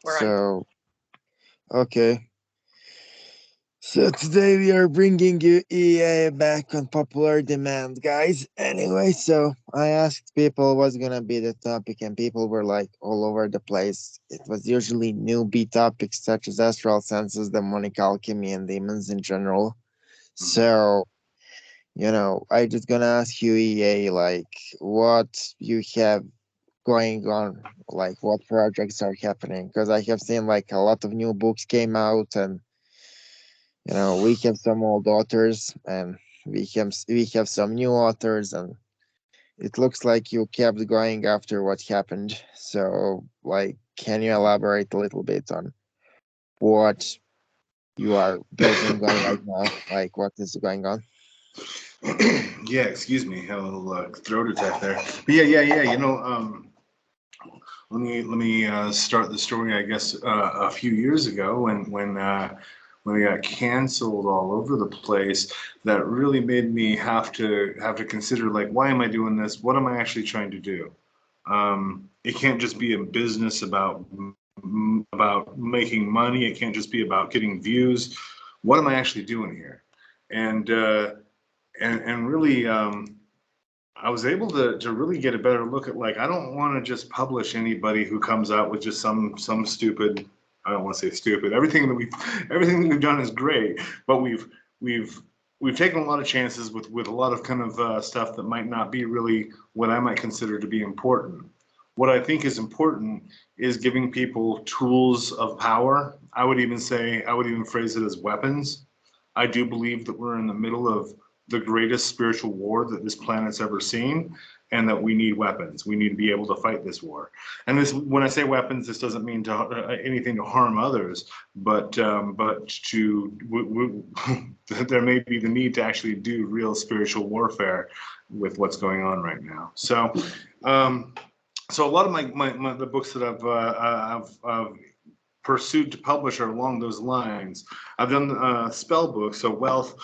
We're on. So, okay. So today we are bringing you EA back on popular demand, guys. Anyway, so I asked people what's gonna be the topic, and people were like all over the place. It was usually newbie topics such as astral senses, demonic alchemy, and demons in general. Mhm. So, I just gonna ask you, EA, like, what you have going on, like, what projects are happening? Because I have seen like a lot of new books came out, and we have some old authors, and we have some new authors, and it looks like you kept going after what happened. So, like, can you elaborate a little bit on what you are building on right now? Like, what is going on? Yeah, excuse me, had a little throat attack there. But yeah. Let me start the story. I guess a few years ago, when it got canceled all over the place, that really made me have to consider, like, why am I doing this? What am I actually trying to do? It can't just be a business about making money. It can't just be about getting views. What am I actually doing here? And really, I was able to really get a better look at, like, I don't want to just publish anybody who comes out with just some stupid. I don't want to say stupid. Everything that we've done is great, but we've we've taken a lot of chances with a lot of kind of stuff that might not be really what I might consider to be important. What I think is important is giving people tools of power. I would even phrase it as weapons. I do believe that we're in the middle of the greatest spiritual war that this planet's ever seen, and that we need weapons. We need to be able to fight this war. And this, when I say weapons, this doesn't mean anything to harm others, but there may be the need to actually do real spiritual warfare with what's going on right now. Um, so a lot of the books that I've pursued to publish are along those lines. I've done spell books, so wealth,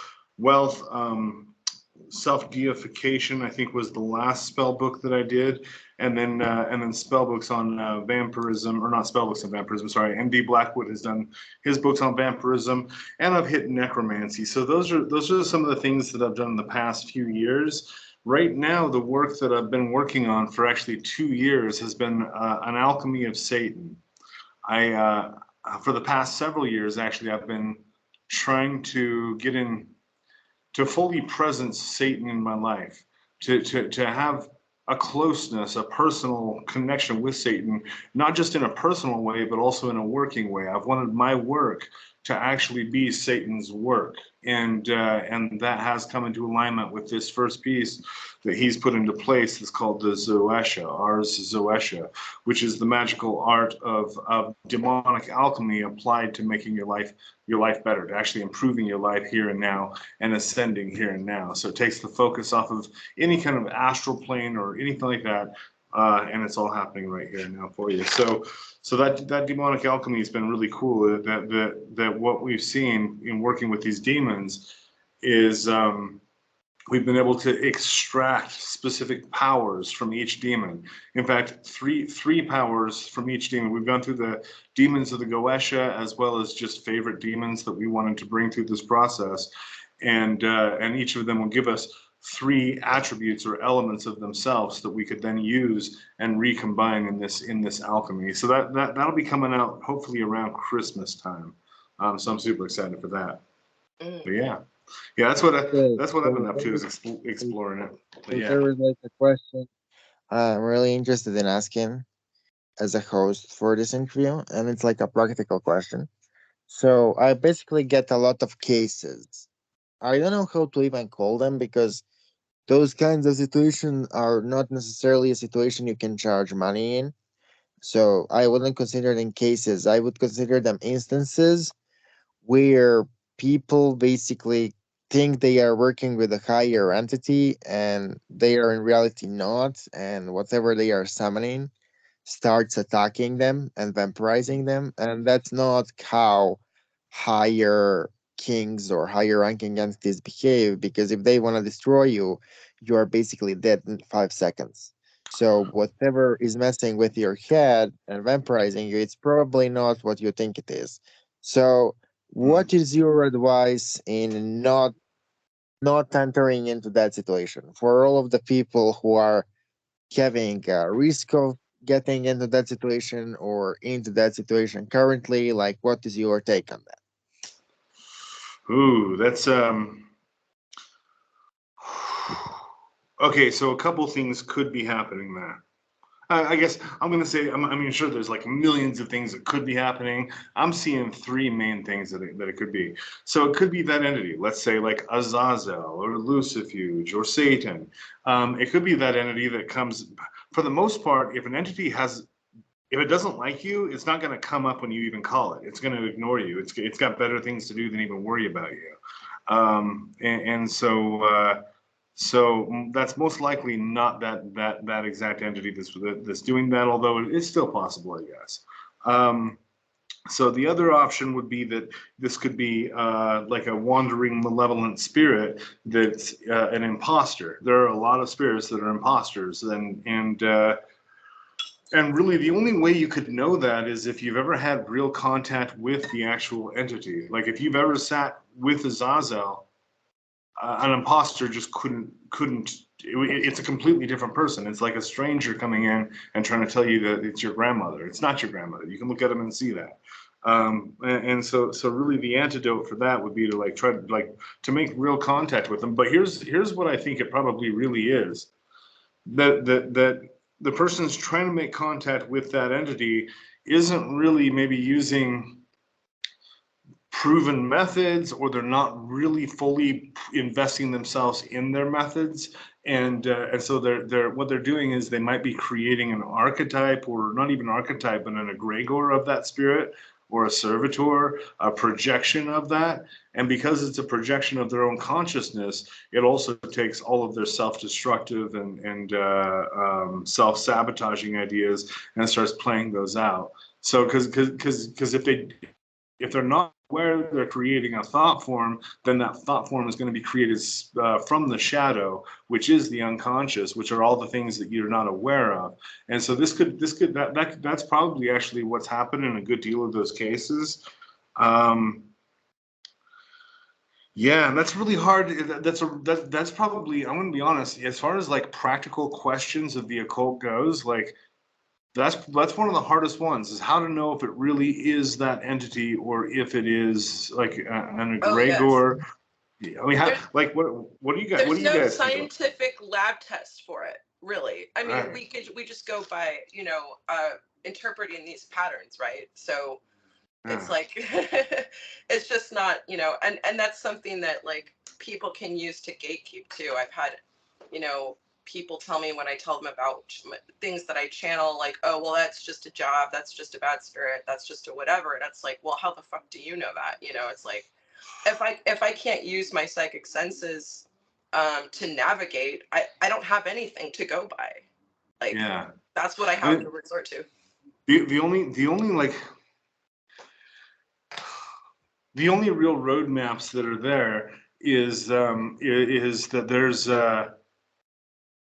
self deification, I think, was the last spell book that I did, and then spell books on vampirism, or not spell books on vampirism. Sorry, MD Blackwood has done his books on vampirism, and I've hit necromancy. So those are some of the things that I've done in the past few years. Right now, the work that I've been working on for actually 2 years has been an alchemy of Satan. I For the past several years, actually, I've been trying to get in to fully presence Satan in my life, to have a closeness, a personal connection with Satan, not just in a personal way, but also in a working way. I've wanted my work to actually be Satan's work, and that has come into alignment with this first piece that he's put into place. That's called the Zoesha, Ars Zoesha, which is the magical art of demonic alchemy applied to making your life better, to actually improving your life here and now, and ascending here and now. So it takes the focus off of any kind of astral plane or anything like that, and it's all happening right here and now for you. So that demonic alchemy has been really cool. That what we've seen in working with these demons is, we've been able to extract specific powers from each demon. In fact, three powers from each demon. We've gone through the demons of the Goetia, as well as just favorite demons that we wanted to bring through this process, and each of them will give us three attributes or elements of themselves that we could then use and recombine in this alchemy. So that'll be coming out hopefully around Christmas time. So I'm super excited for that. Mm. But yeah, Okay, that's what I've been so up to, is so exploring it. But so yeah. there is like a question I'm really interested in asking as a host for this interview, and it's like a practical question. So I basically get a lot of cases. I don't know how to even call them because those kinds of situations are not necessarily a situation you can charge money in. So I wouldn't consider them cases. I would consider them instances where people basically think they are working with a higher entity and they are in reality not, and whatever they are summoning starts attacking them and vampirizing them. And that's not how higher kings or higher ranking entities behave, because if they want to destroy you, you are basically dead in 5 seconds. So whatever is messing with your head and vampirizing you, it's probably not what you think it is. So Hmm. what is your advice in not entering into that situation for all of the people who are having a risk of getting into that situation or into that situation currently? Like, what is your take on that? Ooh, that's okay. So a couple things could be happening there. I guess I'm gonna say I mean sure there's like millions of things that could be happening. I'm seeing three main things that it could be. So it could be that entity, let's say like Azazel or Lucifuge or Satan. It could be that entity that comes. For the most part, if an entity has if it doesn't like you, it's not going to come up when you even call it. It's going to ignore you. It's got better things to do than even worry about you. And so that's most likely not that exact entity that's doing that, although it's still possible, I guess. Um, so the other option would be that this could be like a wandering malevolent spirit that's an imposter. There are a lot of spirits that are imposters, and really, the only way you could know that is if you've ever had real contact with the actual entity. Like if you've ever sat with Azazel, an imposter just couldn't. It's a completely different person. It's like a stranger coming in and trying to tell you that it's your grandmother. It's not your grandmother. You can look at them and see that. And so really the antidote for that would be to like try to like to make real contact with them. But here's what I think it probably really is that the person's trying to make contact with that entity isn't really maybe using proven methods, or they're not really fully investing themselves in their methods, and so they're what they're doing is they might be creating an archetype, or not even archetype, but an egregor of that spirit, or a servitor, a projection of that. And because it's a projection of their own consciousness, it also takes all of their self-destructive and self-sabotaging ideas and starts playing those out. So because if they're not aware they're creating a thought form, then that thought form is going to be created from the shadow, which is the unconscious, which are all the things that you're not aware of. And so that's probably actually what's happened in a good deal of those cases. Um, yeah, and that's really hard. That's probably, I'm going to be honest, as far as like practical questions of the occult goes, like that's one of the hardest ones, is how to know if it really is that entity or if it is like an Oh yes. egregor. I mean, There's like what do you guys there's what do you no guys think about? scientific lab test for it, really. I mean, Right. we just go by, interpreting these patterns, right? So it's Yeah. like it's just not, and that's something that like people can use to gatekeep too. I've had, you know, people tell me when I tell them about things that I channel, like, oh, well, that's just a job, that's just a bad spirit, that's just a whatever. And it's like, well, how the fuck do you know that? It's like, if I can't use my psychic senses to navigate, I don't have anything to go by. Like, Yeah. that's what I I have to mean, resort to. the only like the only real roadmaps that are there is that there's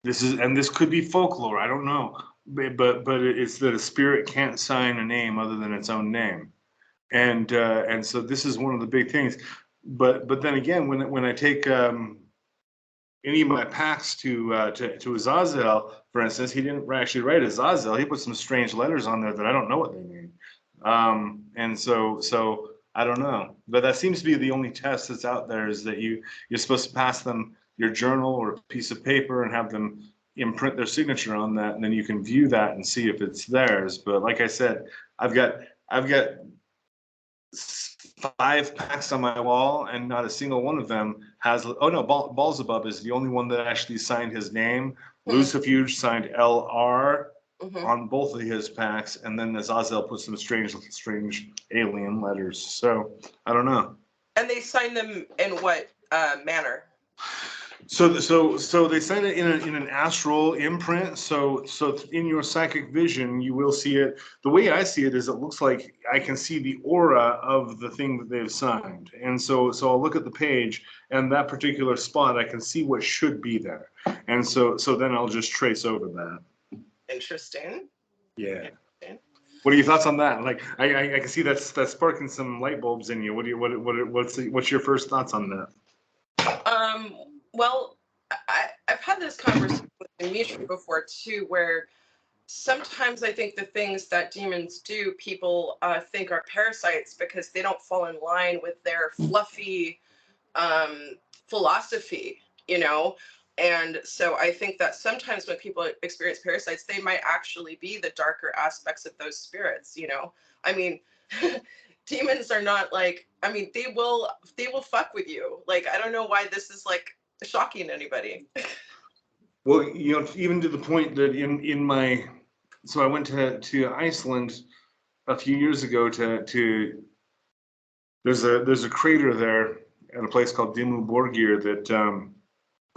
this could be folklore, I don't know, but it's that a spirit can't sign a name other than its own name. And so this is one of the big things. But then again, when I take any of my packs to Azazel, for instance, he didn't actually write Azazel. He put some strange letters on there that I don't know what they mean. And so I don't know. But that seems to be the only test that's out there, is that you're supposed to pass them your journal or a piece of paper and have them imprint their signature on that, and then you can view that and see if it's theirs. But like I said, I've got 5 packs on my wall, and not a single one of them has. Oh no, Balls Above is the only one that actually signed his name. Hmm. Lucifuge signed LR Hmm. on both of his packs, and then Azazel put some strange alien letters. So I don't know. And they sign them in what manner? So they sign it in an astral imprint. So in your psychic vision, you will see it. The way I see it is, it looks like I can see the aura of the thing that they've signed, and so I'll look at the page, and that particular spot I can see what should be there, and so then I'll just trace over that. Interesting. Yeah. Interesting. What are your thoughts on that? Like, I can see that's sparking some light bulbs in you. What's your first thoughts on that? Well, I've had this conversation with Dimitri before too, where sometimes I think the things that demons do, people think are parasites because they don't fall in line with their fluffy philosophy, you know? And so I think that sometimes when people experience parasites, they might actually be the darker aspects of those spirits, you know? I mean, demons are not like, I mean, they will fuck with you. Like, I don't know why this is like shocking to anybody. Well, you know, even to the point that in my, so I went to Iceland a few years ago to there's a crater there at a place called Dimmu that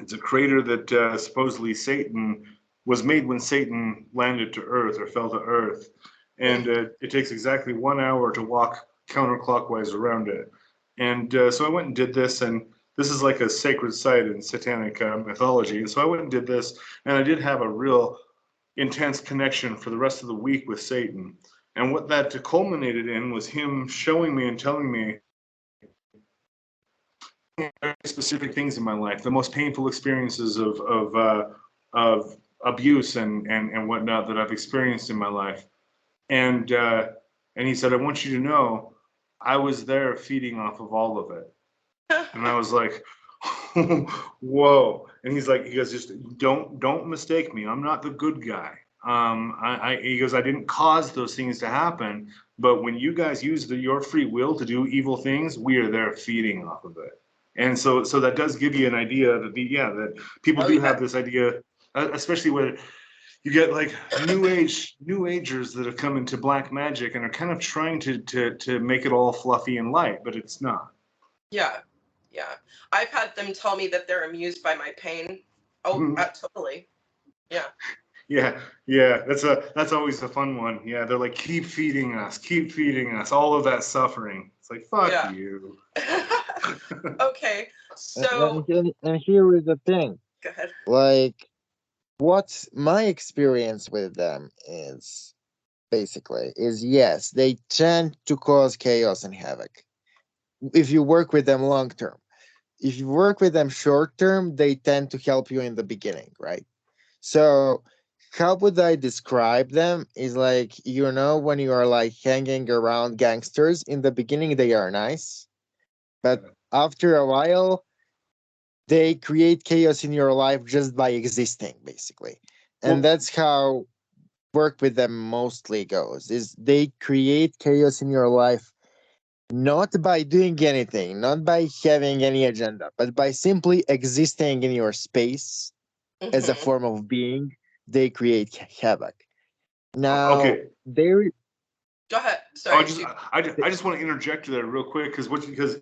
it's a crater that supposedly Satan was made when Satan landed to Earth or fell to Earth, and it takes exactly 1 hour to walk counterclockwise around it. And so I went and did this, and this is like a sacred site in satanic mythology. And so I went and did this, and I did have a real intense connection for the rest of the week with Satan. And what that culminated in was him showing me and telling me very specific things in my life, the most painful experiences of abuse and whatnot that I've experienced in my life. And he said, I want you to know, I was there feeding off of all of it. And I was like, whoa. And he goes, just don't mistake me. I'm not the good guy. He goes, I didn't cause those things to happen, but when you guys use your free will to do evil things, we are there feeding off of it. And so that does give you an idea that that people do have this idea, especially when you get like new agers that have come into black magic and are kind of trying to make it all fluffy and light, but it's not. Yeah. I've had them tell me that they're amused by my pain. Oh, totally. Yeah. Yeah. That's always a fun one. Yeah, they're like, keep feeding us, all of that suffering. It's like, fuck you. Okay, so and here is the thing. go ahead. Like, what my experience with them is basically is yes, they tend to cause chaos and havoc if you work with them long term. If you work with them short term, they tend to help you in the beginning, right? So how would I describe them is like, you know, when you are like hanging around gangsters in the beginning, they are nice, but after a while they create chaos in your life just by existing, basically. And that's how work with them mostly goes, is they create chaos in your life not by doing anything, not by having any agenda, but by simply existing in your space as a form of being. They create havoc. Now, okay, go ahead. Sorry. I just want to interject there real quick because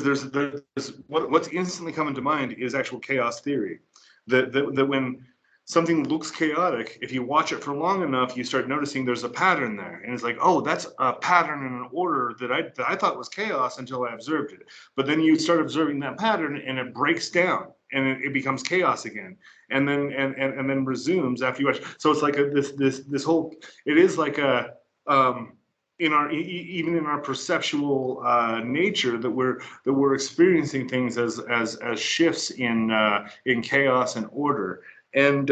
there's what's instantly coming to mind is actual chaos theory. That when something looks chaotic, if you watch it for long enough, you start noticing there's a pattern there, and it's like, oh, that's a pattern and an order that I thought was chaos until I observed it. But then you start observing that pattern, and it breaks down, and it becomes chaos again, and then resumes after you watch. So it's like this whole. It is like a in our even in our perceptual nature that we're experiencing things as shifts in chaos and order, and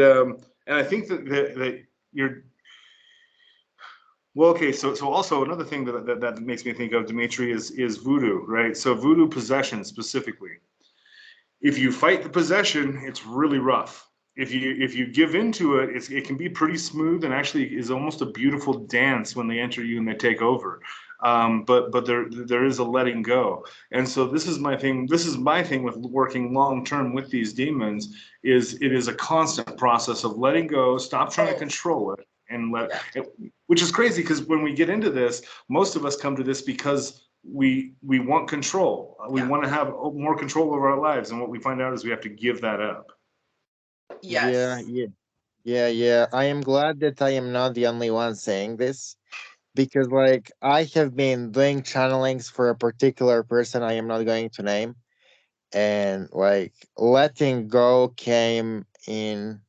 I think that you're well, okay. So also another thing that makes me think of Dimitri is voodoo, right? So voodoo possession specifically. If you fight the possession, it's really rough. If you give into it, it can be pretty smooth and actually is almost a beautiful dance when they enter you and they take over. But there is a letting go, and so this is my thing. This is my thing with working long term with these demons. It is a constant process of letting go, stop trying to control it, and which is crazy because when we get into this, most of us come to this because we want control. We want to have more control over our lives, and what we find out is we have to give that up. Yes. Yeah. I am glad that I am not the only one saying this, because like I have been doing channelings for a particular person I am not going to name, and like letting go came in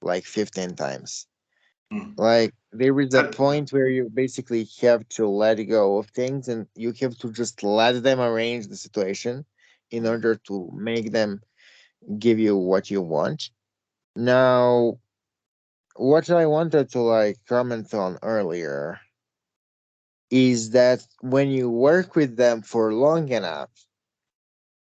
like 15 times. Mm. Like there is a That, point where you basically have to let go of things and you have to just let them arrange the situation in order to make them give you what you want. Now, what I wanted to like comment on earlier is that when you work with them for long enough,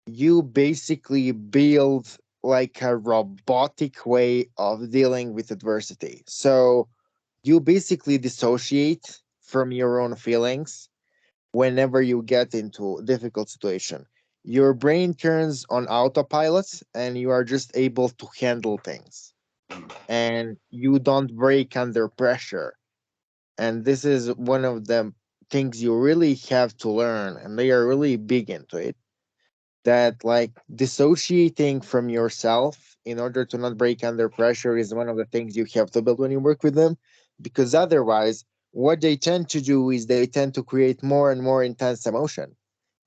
you basically build like a robotic way of dealing with adversity. So you basically dissociate from your own feelings whenever you get into a difficult situation. Your brain turns on autopilot and you are just able to handle things. And you don't break under pressure. And this is one of the things you really have to learn, and they are really big into it, that like dissociating from yourself in order to not break under pressure is one of the things you have to build when you work with them, because otherwise what they tend to do is they tend to create more and more intense emotion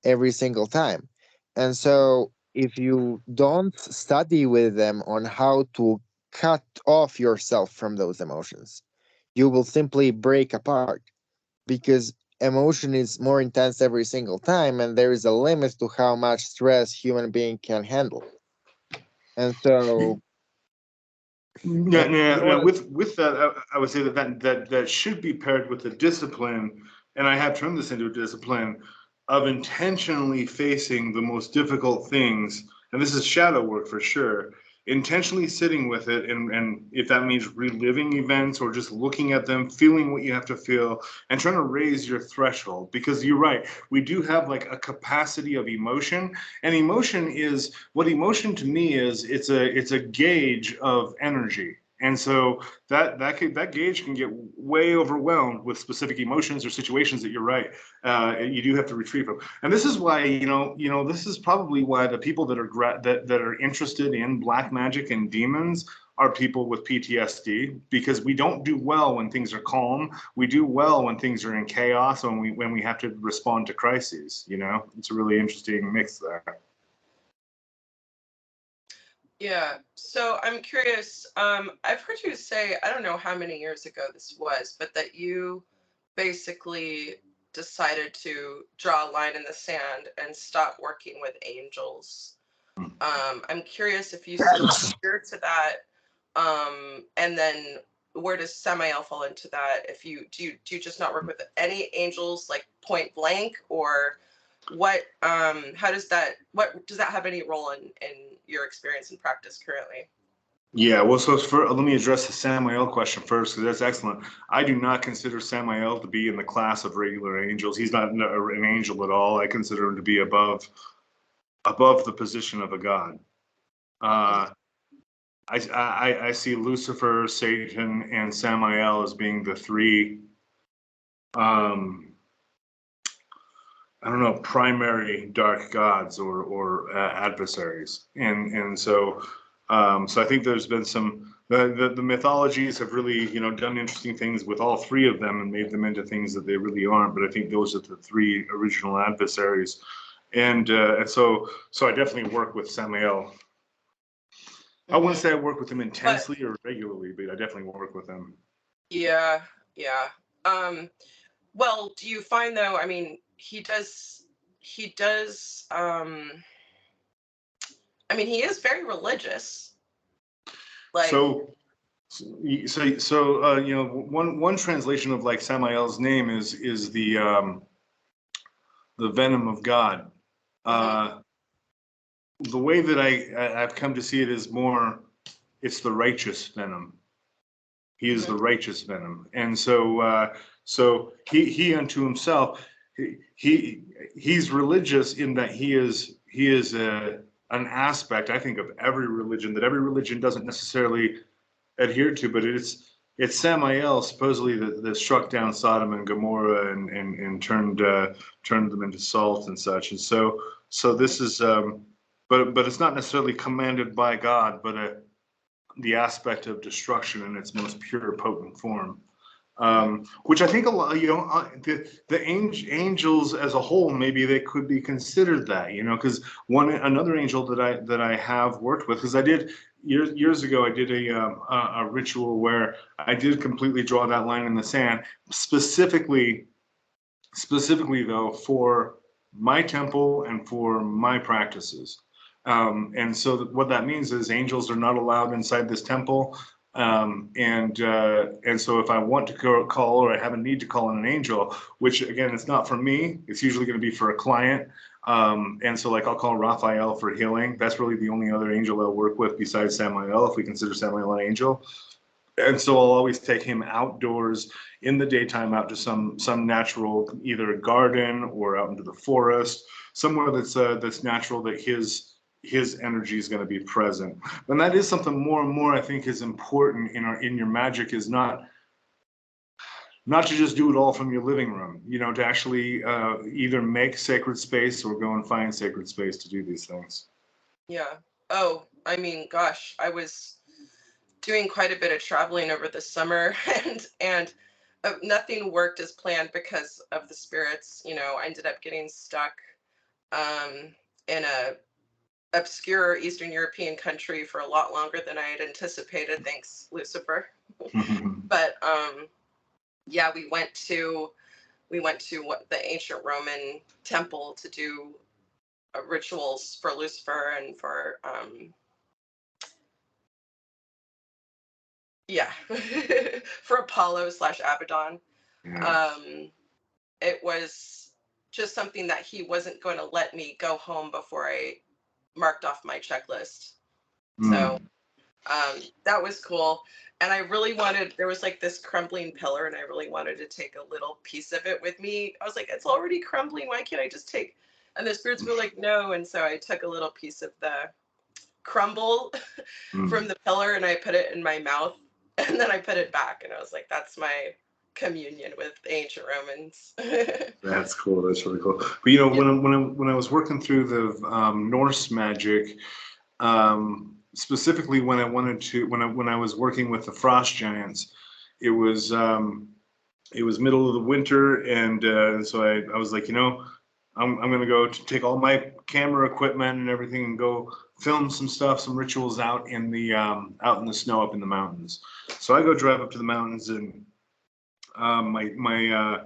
every single time. And so if you don't study with them on how to cut off yourself from those emotions, you will simply break apart, because emotion is more intense every single time and there is a limit to how much stress human being can handle. And so yeah, yeah, you yeah. want With that, I would say that should be paired with the discipline, and I have turned this into a discipline of intentionally facing the most difficult things, and this is shadow work for sure. Intentionally sitting with it, and if that means reliving events or just looking at them, feeling what you have to feel, and trying to raise your threshold. Because you're right, we do have like a capacity of emotion, and emotion is what emotion to me is. It's a gauge of energy. And so that gauge can get way overwhelmed with specific emotions or situations that you're right, you do have to retrieve from. And this is why this is probably why the people that are that are interested in black magic and demons are people with PTSD, because we don't do well when things are calm. We do well when things are in chaos, when we have to respond to crises. It's a really interesting mix there. Yeah. So I'm curious. I've heard you say, I don't know how many years ago this was, but that you basically decided to draw a line in the sand and stop working with angels. I'm curious if you still adhere to that. And then where does Samael fall into that? If you do you just not work with any angels, like point blank, or what how does that what does that have any role in your experience and practice currently? Yeah, well, let me address the Samael question first, because that's excellent. I do not consider Samael to be in the class of regular angels. He's not an angel at all. I consider him to be above the position of a god. I see Lucifer, Satan, and Samael as being the three, I don't know, primary dark gods or adversaries, and so I think there's been some the mythologies have really done interesting things with all three of them and made them into things that they really aren't. But I think those are the three original adversaries, and so I definitely work with Samael. I wouldn't say I work with him But intensely or regularly, but I definitely work with him. yeah, yeah. Well, do you find though, I mean, he does I mean, he is very religious. Like, One translation of like Samael's name is the Venom of God. Uh, the way that I've come to see it is more, it's the righteous venom. He is the righteous venom, and so he unto himself, he's religious in that he is an aspect, I think, of every religion that every religion doesn't necessarily adhere to, but it's Samael supposedly that struck down Sodom and Gomorrah and turned them into salt and such, and so this is but it's not necessarily commanded by God, but the aspect of destruction in its most pure, potent form. Which I think a lot, the angels as a whole, maybe they could be considered that, because another angel that I have worked with, because I did years ago, I did a ritual where I did completely draw that line in the sand, specifically though for my temple and for my practices. And so what that means is angels are not allowed inside this temple. And so if I want to call, or I have a need to call in an angel, which again, it's not for me, it's usually going to be for a client. And so like I'll call Raphael for healing. That's really the only other angel I'll work with besides Samael, if we consider Samael an angel. And so I'll always take him outdoors in the daytime, out to some natural, either a garden or out into the forest, somewhere that's natural, that his energy is going to be present. And that is something more and more I think is important in your magic, is not to just do it all from your living room, to actually either make sacred space or go and find sacred space to do these things. Yeah. Oh, I mean, gosh, I was doing quite a bit of traveling over the summer, and nothing worked as planned because of the spirits. I ended up getting stuck in a obscure Eastern European country for a lot longer than I had anticipated. Thanks, Lucifer. But yeah, we went to the ancient Roman temple to do rituals for Lucifer and for yeah, for Apollo / Abaddon. Yeah. It was just something that he wasn't going to let me go home before I marked off my checklist. So that was cool. And I really wanted, there was like this crumbling pillar, and I really wanted to take a little piece of it with me. I was like, it's already crumbling. Why can't I just take? And the spirits were like, no. And so I took a little piece of the crumble from the pillar, and I put it in my mouth, and then I put it back. And I was like, that's my communion with ancient Romans. That's cool. That's really cool. But yeah. when I was working through the Norse magic, specifically when I was working with the frost giants, it was middle of the winter, and so I was like, I'm gonna go take all my camera equipment and everything and go film some rituals out in the snow up in the mountains. So I go drive up to the mountains, and my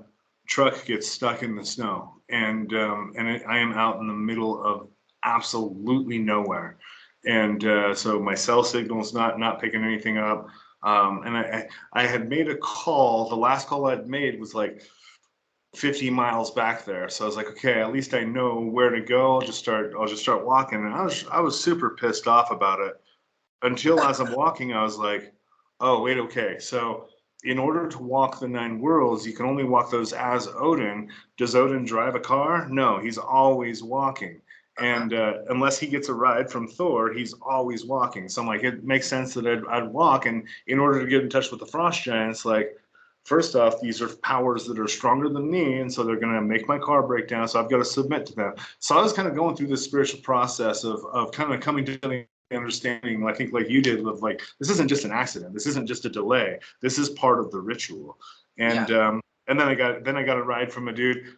truck gets stuck in the snow, and I am out in the middle of absolutely nowhere, and so my cell signal's not picking anything up, and I had made a call. The last call I'd made was like 50 miles back there, so I was like, okay, at least I know where to go. I'll just start walking, and I was super pissed off about it, until as I'm walking, I was like, oh wait, okay, so in order to walk the 9 worlds, you can only walk those as Odin. Does Odin drive a car? No, he's always walking. And unless he gets a ride from Thor, he's always walking. So I'm like, it makes sense that I'd walk. And in order to get in touch with the frost giants, like, first off, these are powers that are stronger than me, and so they're going to make my car break down, so I've got to submit to them. So I was kind of going through this spiritual process of kind of coming to the understanding, I think like you did, of like, this isn't just an accident, this isn't just a delay, this is part of the ritual. And and then I got a ride from a dude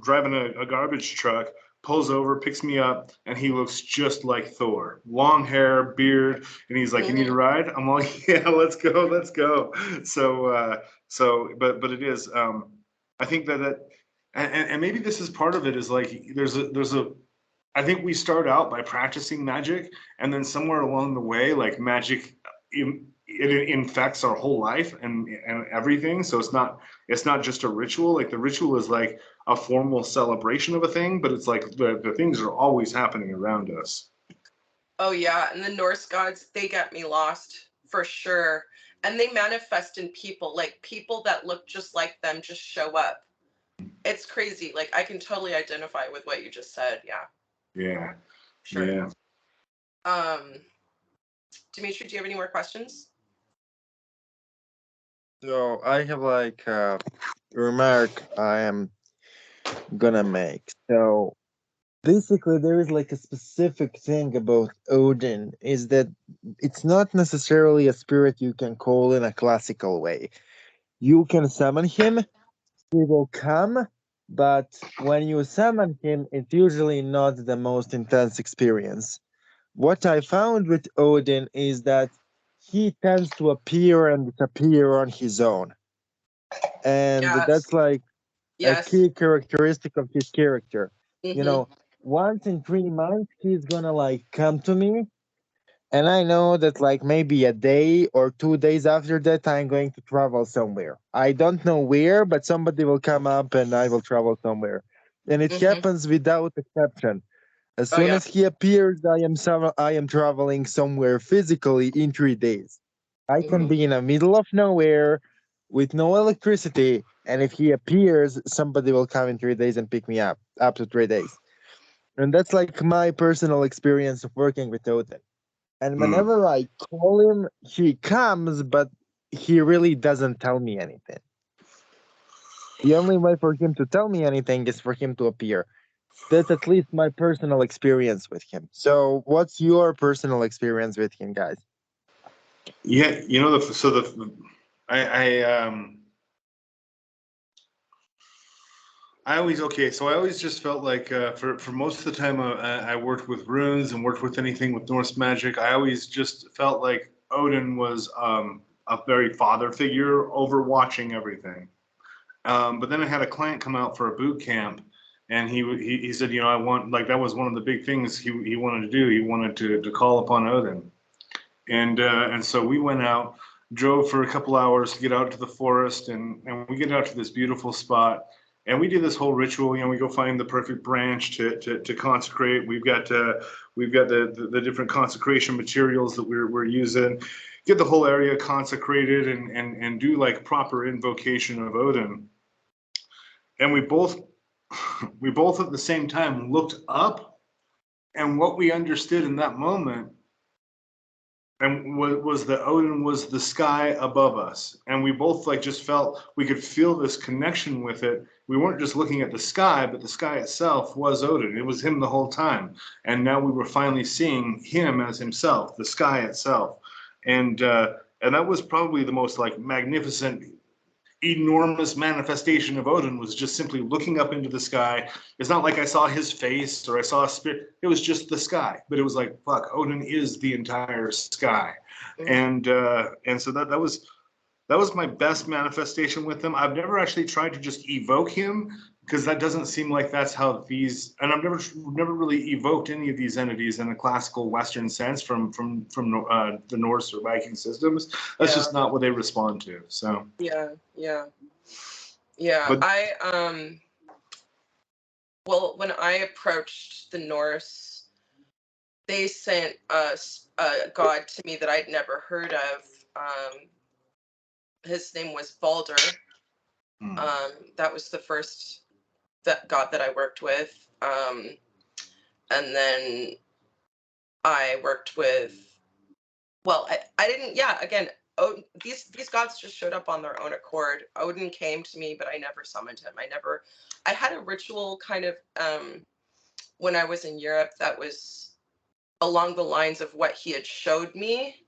driving a garbage truck, pulls over, picks me up, and he looks just like Thor, long hair, beard, and he's like, you need a ride? I'm like, yeah, let's go. So but it is, I think that and maybe this is part of it, is like there's a I think we start out by practicing magic, and then somewhere along the way, like magic, it infects our whole life and everything. So it's not just a ritual. Like the ritual is like a formal celebration of a thing, but it's like the things are always happening around us. Oh yeah, and the Norse gods, they got me lost for sure. And they manifest in people, like people that look just like them just show up. It's crazy. Like I can totally identify with what you just said. Yeah. Yeah. Sure. Yeah. Dimitri, do you have any more questions? So I have like a remark I am gonna make. So basically there is like a specific thing about Odin, is that it's not necessarily a spirit you can call in a classical way. You can summon him, he will come, but when you summon him, it's usually not the most intense experience. What I found with Odin is that he tends to appear and disappear on his own. And Yes. that's like a Yes. key characteristic of his character. You Mm-hmm. know, once in 3 months, he's gonna like come to me, and I know that like maybe a day or 2 days after that, I'm going to travel somewhere. I don't know where, but somebody will come up and I will travel somewhere. And it Mm-hmm. happens without exception. As Oh soon yeah. as he appears, I am traveling somewhere physically in 3 days. I can Mm-hmm. be in the middle of nowhere with no electricity, and if he appears, somebody will come in 3 days and pick me up to 3 days. And that's like my personal experience of working with Odin. And Hmm. whenever I call him, he comes, but he really doesn't tell me anything. The only way for him to tell me anything is for him to appear. That's at least my personal experience with him. So, what's your personal experience with him, guys? Yeah, you know, I I always okay. So I always just felt like for most of the time I worked with runes and worked with anything with Norse magic. I always just felt like Odin was a very father figure overwatching everything. But then I had a client come out for a boot camp, and he said, you know, I want like that was one of the big things he wanted to do. He wanted to call upon Odin, and so we went out, drove for a couple hours to get out to the forest, and we get out to this beautiful spot, and we do this whole ritual. You know, we go find the perfect branch to consecrate. We've got the different consecration materials that we're using. Get the whole area consecrated and do like proper invocation of Odin. And we both at the same time looked up, and what we understood in that moment and was that Odin was the sky above us, and we both like just felt we could feel this connection with it. We weren't just looking at the sky, but the sky itself was Odin. It was him the whole time, and now we were finally seeing him as himself, the sky itself, and that was probably the most like magnificent enormous manifestation of Odin was just simply looking up into the sky. It's not like I saw his face or I saw a spirit. It was just the sky. But it was like, fuck, Odin is the entire sky. Mm-hmm. And so that was my best manifestation with him. I've never actually tried to just evoke him because that doesn't seem like that's how these. And I've never really evoked any of these entities in a classical Western sense from the Norse or Viking systems. That's Yeah. just not what they respond to. So, Yeah. Yeah. Yeah. but Well, when I approached the Norse, they sent a god to me that I'd never heard of. His name was Balder. Hmm. That was the first that god that I worked with. And then I worked with, well, I didn't, yeah, again, these gods just showed up on their own accord. Odin came to me, but I never summoned him. I had a ritual kind of when I was in Europe that was along the lines of what he had showed me.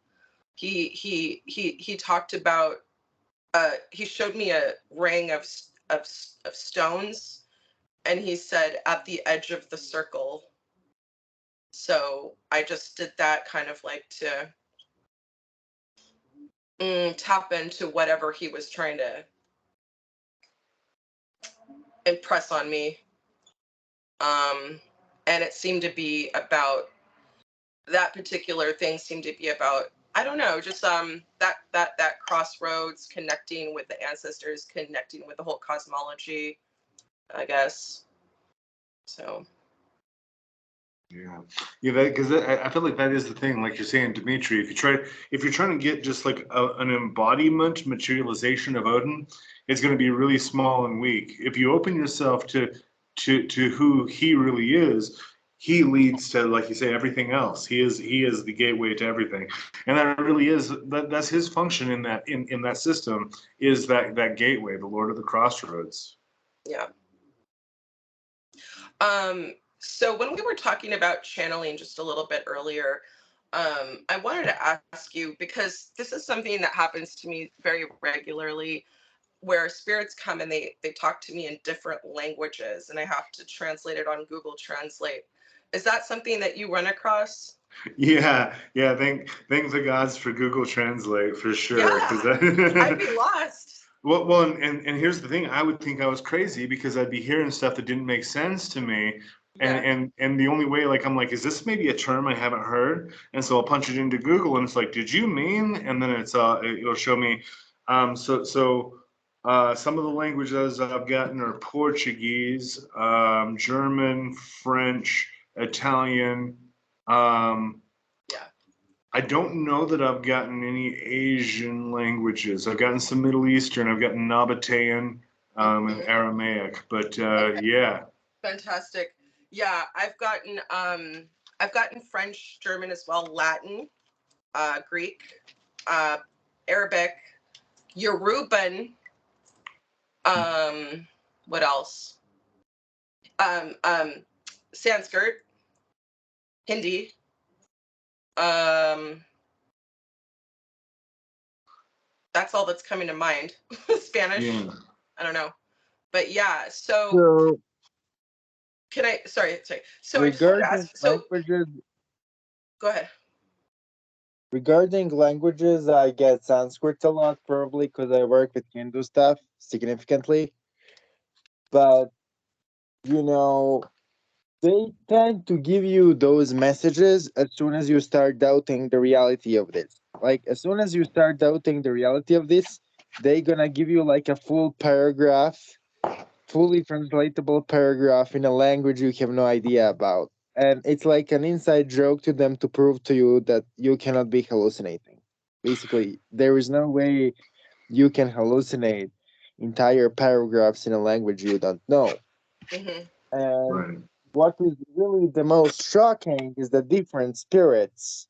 He talked about he showed me a ring of stones, and he said at the edge of the circle. So I just did that kind of like to tap into whatever he was trying to impress on me. And it seemed to be about that particular thing seemed to be about, I don't know, just that crossroads, connecting with the ancestors, connecting with the whole cosmology, I guess. So Yeah, yeah, because I feel like that is the thing. Like you're saying, Dimitri, if you're trying to get just like an embodiment, materialization of Odin, it's going to be really small and weak. If you open yourself to who he really is, he leads to, like you say, everything else. He is the gateway to everything, and that really is that's his function in that system is that gateway, the Lord of the Crossroads. yeah. So when we were talking about channeling just a little bit earlier, I wanted to ask you, because this is something that happens to me very regularly. where spirits come and they talk to me in different languages, and I have to translate it on Google Translate. Is that something that you run across? Yeah, yeah. Thank the gods for Google Translate for sure. Yeah, I'd be lost. Well, and here's the thing. I would think I was crazy because I'd be hearing stuff that didn't make sense to me. Yeah. And the only way, like, I'm like, is this maybe a term I haven't heard? And so I'll punch it into Google, and it's like, did you mean? And then it'll show me. Some of the languages I've gotten are Portuguese, German, French, Italian. Yeah. I don't know that I've gotten any Asian languages. I've gotten some Middle Eastern. I've gotten Nabatean and Aramaic. But Okay. yeah. Fantastic. Yeah, I've gotten French, German as well, Latin, Greek, Arabic, Yoruban. What else? Sanskrit, Hindi. That's all that's coming to mind. Spanish. Yeah. I don't know, but yeah. So So can I? Sorry. So I just wanted to regarding ask. So languages, go ahead. regarding languages, I get Sanskrit a lot, probably because I work with Hindu stuff significantly. But you know, they tend to give you those messages as soon as you start doubting the reality of this. Like, as soon as you start doubting the reality of this, they gonna give you like a full paragraph, fully translatable paragraph in a language you have no idea about. And it's like an inside joke to them to prove to you that you cannot be hallucinating. Basically, there is no way you can hallucinate entire paragraphs in a language you don't know. Mm-hmm. And Right. what is really the most shocking is that different spirits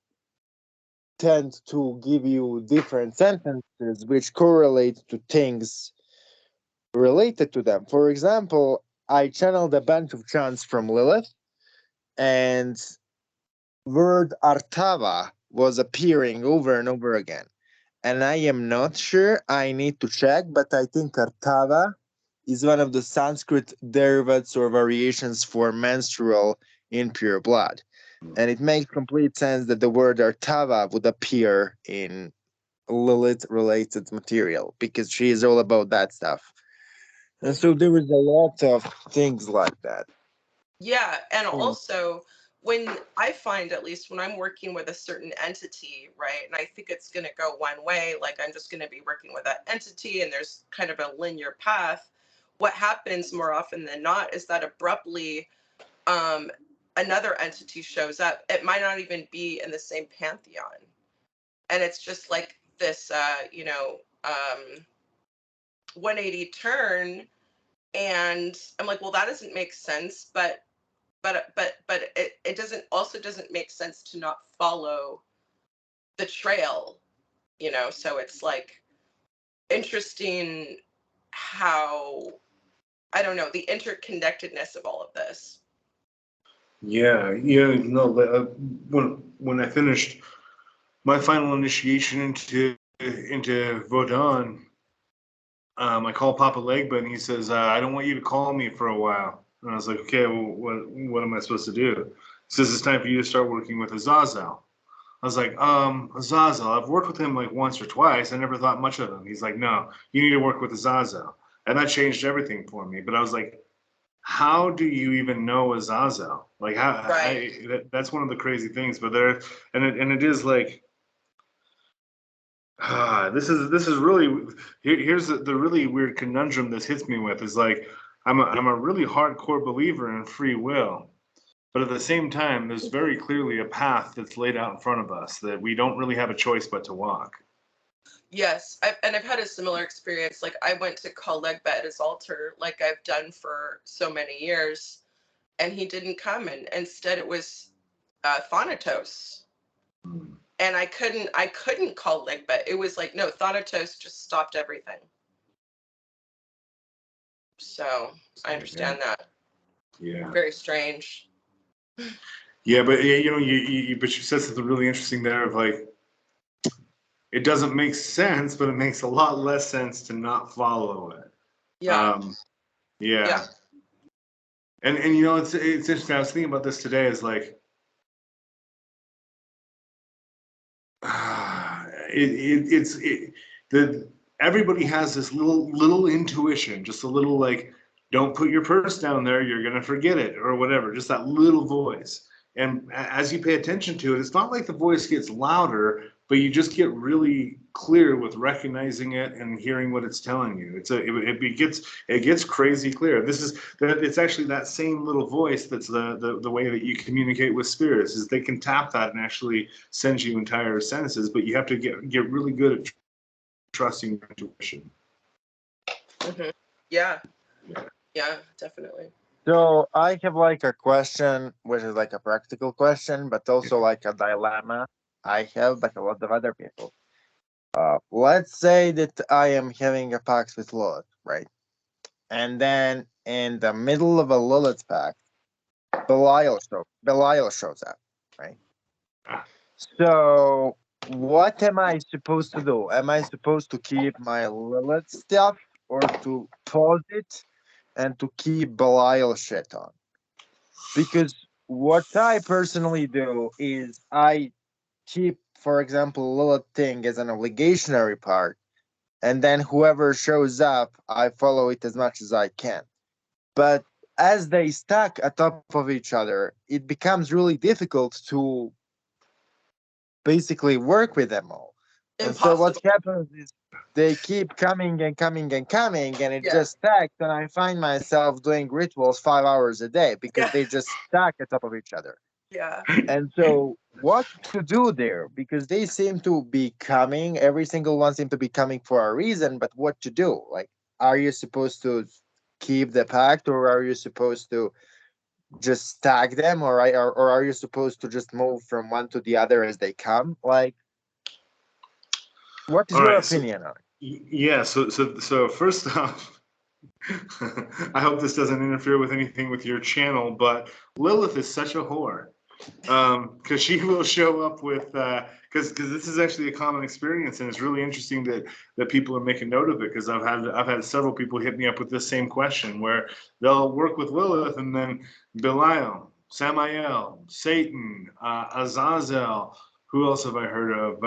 tend to give you different sentences which correlate to things related to them. For example, I channeled a bunch of chants from Lilith, and word Artava was appearing over and over again. And I am not sure, I need to check, but I think Artava is one of the Sanskrit derivatives or variations for menstrual impure blood. And it makes complete sense that the word Artava would appear in Lilith related material because she is all about that stuff. And so there is a lot of things like that. Yeah, and Mm. also when I find, at least when I'm working with a certain entity, right, and I think it's going to go one way, like I'm just going to be working with that entity and there's kind of a linear path, what happens more often than not is that abruptly another entity shows up. It might not even be in the same pantheon. And it's just like this, 180 turn. And I'm like, well, that doesn't make sense, but it doesn't make sense to not follow the trail, so it's like interesting how, I don't know, the interconnectedness of all of this. Yeah. Yeah. No. When I finished my final initiation into Vodon, I call Papa Legba and he says, I don't want you to call me for a while. And I was like, okay, well, what am I supposed to do? He says, it's time for you to start working with Azazel. I was like, Azazel, I've worked with him like once or twice. I never thought much of him. He's like, no, you need to work with Azazel. And that changed everything for me. But I was like, how do you even know Azazel? Like, Right. that's one of the crazy things. But it is like, this is really here's the really weird conundrum this hits me with is like I'm a really hardcore believer in free will, but at the same time there's very clearly a path that's laid out in front of us that we don't really have a choice but to walk. Yes, I've had a similar experience. Like I went to call Legba at his altar, like I've done for so many years, and he didn't come, and instead it was Thanatos. And I couldn't call Legba. It was like, no, Thanatos just stopped everything. So I understand that. Yeah. Very strange. Yeah, but yeah, but you said something really interesting there of like it doesn't make sense, but it makes a lot less sense to not follow it. Yeah. Yeah. Yeah. And you know, it's interesting. I was thinking about this today. Is like, the everybody has this little intuition, just a little like, don't put your purse down there, you're gonna forget it, or whatever. Just that little voice. And as you pay attention to it, it's not like the voice gets louder, but you just get really clear with recognizing it and hearing what it's telling you. It gets crazy clear. This is that it's actually that same little voice that's the way that you communicate with spirits, is they can tap that and actually send you entire sentences, but you have to get really good at trusting your intuition. Mm-hmm. Yeah. Yeah, definitely. So I have like a question, which is like a practical question, but also like a dilemma I have, like a lot of other people. Let's say that I am having a pact with Lilith, right? And then in the middle of a Lilith pact, Belial shows up, right? So what am I supposed to do? Am I supposed to keep my Lilith stuff or to pause it and to keep Belial shit on? Because what I personally do is I keep, for example, Lilith thing as an obligationary part, and then whoever shows up, I follow it as much as I can. But as they stack atop of each other, it becomes really difficult to basically work with them all. And so what Impossible. happens is they keep coming and coming and coming, and it Yeah. just stacks. And I find myself doing rituals 5 hours a day because Yeah. they just stack atop of each other. Yeah. And so, what to do there? Because they seem to be coming, every single one seems to be coming for a reason, but what to do? Like, are you supposed to keep the pact, or are you supposed to just stack them, or are you supposed to just move from one to the other as they come? Like, what is All your right. So opinion on it? yeah. So first off, I hope this doesn't interfere with anything with your channel, but Lilith is such a whore. Because she will show up with because this is actually a common experience, and it's really interesting that people are making note of it, because I've had several people hit me up with this same question, where they'll work with Lilith and then Belial, Samael, Satan, Azazel. Who else have I heard of?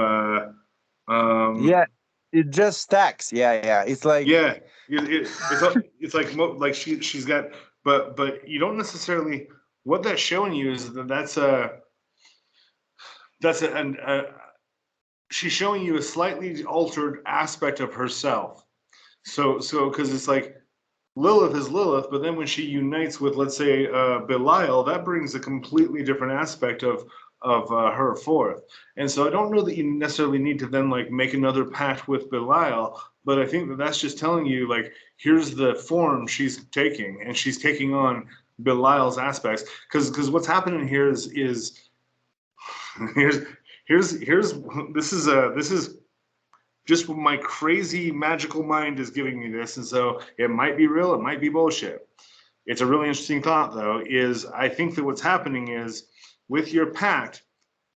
Yeah, it just stacks. Yeah. It's like, Yeah, it's like she's got, but you don't necessarily, what that's showing you is that that's she's showing you a slightly altered aspect of herself. So because it's like Lilith is Lilith, but then when she unites with, let's say, Belial, that brings a completely different aspect of her forth. And so I don't know that you necessarily need to then like make another pact with Belial, but I think that that's just telling you, like, here's the form she's taking, and she's taking on Belial's aspects. Because what's happening here is here's here's this is just what my crazy magical mind is giving me this, and so it might be real, it might be bullshit. It's a really interesting thought, though, is I think that what's happening is, with your pact,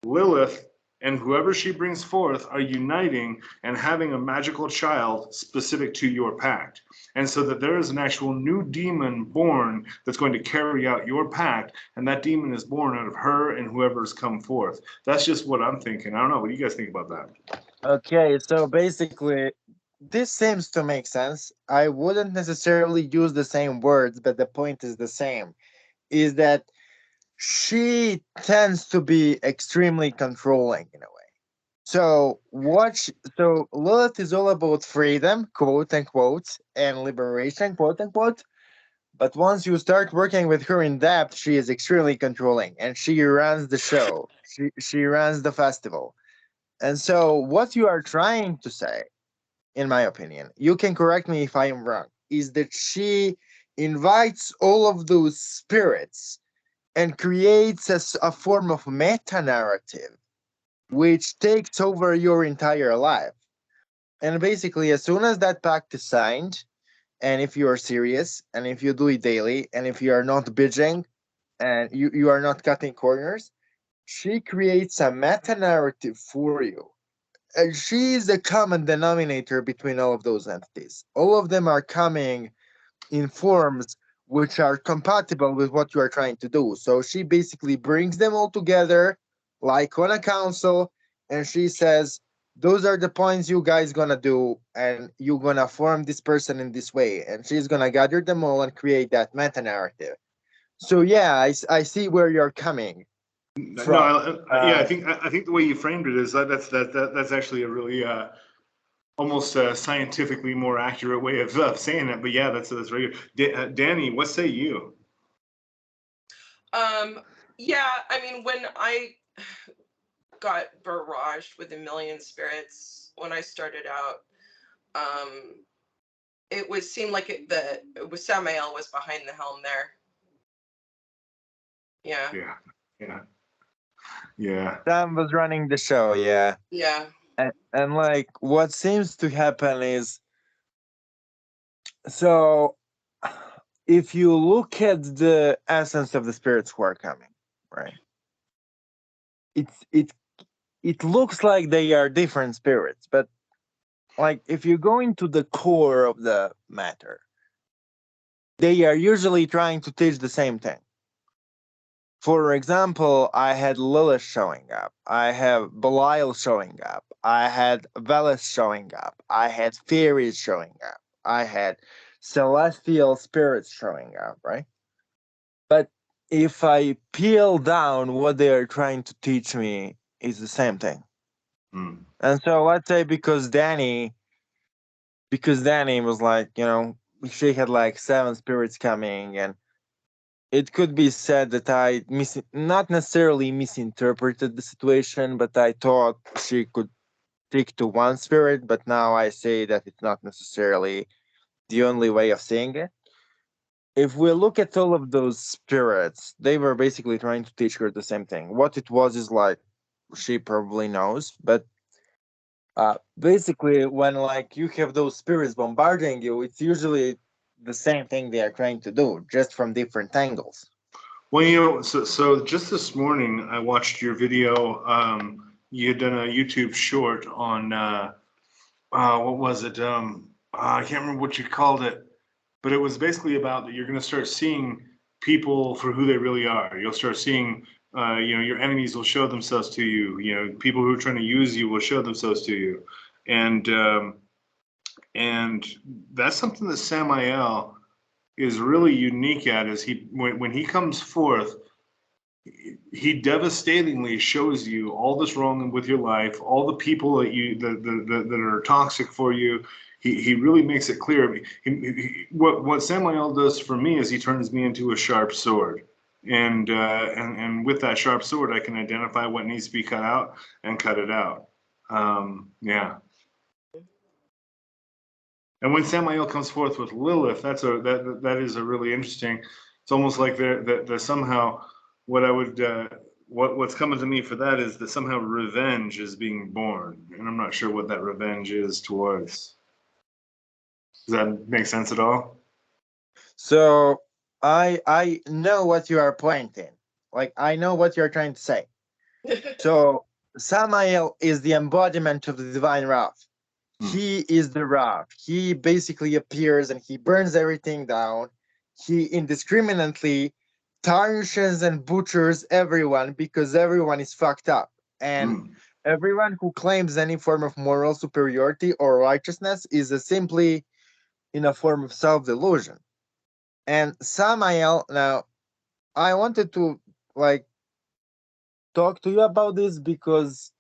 Lilith and whoever she brings forth are uniting and having a magical child specific to your pact. And so that there is an actual new demon born that's going to carry out your pact, and that demon is born out of her and whoever's come forth. That's just what I'm thinking. I don't know. What do you guys think about that? okay, so basically, this seems to make sense. I wouldn't necessarily use the same words, but the point is the same. Is that she tends to be extremely controlling in a way. So Lilith is all about freedom, quote unquote, and liberation, quote unquote. But once you start working with her in depth, she is extremely controlling, and she runs the show. She runs the festival. And so what you are trying to say, in my opinion, you can correct me if I am wrong, is that she invites all of those spirits and creates a form of meta narrative which takes over your entire life. And basically, as soon as that pact is signed, and if you are serious, and if you do it daily, and if you are not bitching, and you are not cutting corners, she creates a meta narrative for you. she is a common denominator between all of those entities. All of them are coming in forms which are compatible with what you are trying to do. So she basically brings them all together, like on a council, and she says, those are the points you guys gonna do, and you're gonna form this person in this way. And she's gonna gather them all and create that meta narrative. So yeah, I see where you're coming No, from. yeah, I think the way you framed it is that's actually a really almost scientifically more accurate way of saying it. But yeah, that's very good. Danny, what say you? Yeah, I mean, when I got barraged with a million spirits when I started out, it would seem like it was Samael was behind the helm there. Yeah. Yeah, yeah, yeah. Sam was running the show, yeah. Yeah. And like what seems to happen is, so if you look at the essence of the spirits who are coming, right? It looks like they are different spirits, but like if you go into the core of the matter, they are usually trying to teach the same thing. For example, I had Lilith showing up, I have Belial showing up, I had Veles showing up, I had fairies showing up, I had celestial spirits showing up, right? But if I peel down, what they are trying to teach me is the same thing. Mm. And so let's say because Danny was like, she had like 7 spirits coming, and it could be said that I not necessarily misinterpreted the situation, but I thought she could stick to one spirit, but now I say that it's not necessarily the only way of seeing it. If we look at all of those spirits, they were basically trying to teach her the same thing. What it was is like she probably knows, but basically when like you have those spirits bombarding you, it's usually the same thing they are trying to do, just from different angles. Well, so just this morning I watched your video. You had done a YouTube short on what was it? I can't remember what you called it, but it was basically about that you're going to start seeing people for who they really are. You'll start seeing, your enemies will show themselves to you. People who are trying to use you will show themselves to you, and and that's something that Samael is really unique at. Is when he comes forth, he devastatingly shows you all that's wrong with your life, all the people that are toxic for you. He really makes it clear. What Samael does for me is he turns me into a sharp sword, and with that sharp sword, I can identify what needs to be cut out and cut it out. Yeah. And when Samael comes forth with Lilith, that is a really interesting. It's almost like they're somehow what I would what's coming to me for that is that somehow revenge is being born, and I'm not sure what that revenge is towards. Does that make sense at all? So I know what you are pointing. Like I know what you're trying to say. So Samael is the embodiment of the divine wrath. He is the wrath. He basically appears and he burns everything down. He indiscriminately tarnishes and butchers everyone because everyone is fucked up. And everyone who claims any form of moral superiority or righteousness is simply in a form of self-delusion. And Samael, now I wanted to like talk to you about this because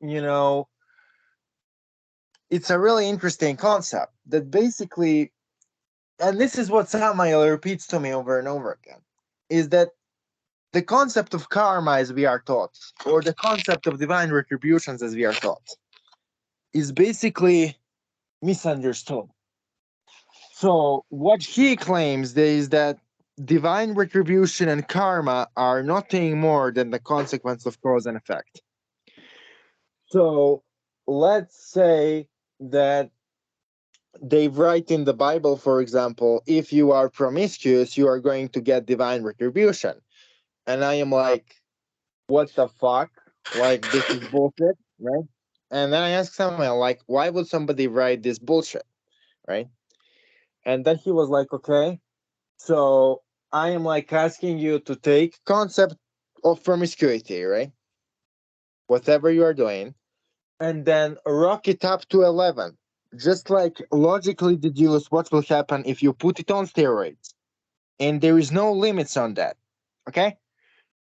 it's a really interesting concept that basically, and this is what Samael repeats to me over and over again, is that the concept of karma as we are taught, or the concept of divine retributions as we are taught, is basically misunderstood. So what he claims is that divine retribution and karma are nothing more than the consequence of cause and effect. So let's say that they write in the Bible, for example, if you are promiscuous, you are going to get divine retribution. And I am like, what the fuck? Like, this is bullshit, right? And then I asked Samuel, like, why would somebody write this bullshit, right? And then he was like, okay, so I am like asking you to take concept of promiscuity, right? Whatever you are doing, and then rock it up to 11. Just like logically deduce what will happen if you put it on steroids. And there is no limits on that. Okay?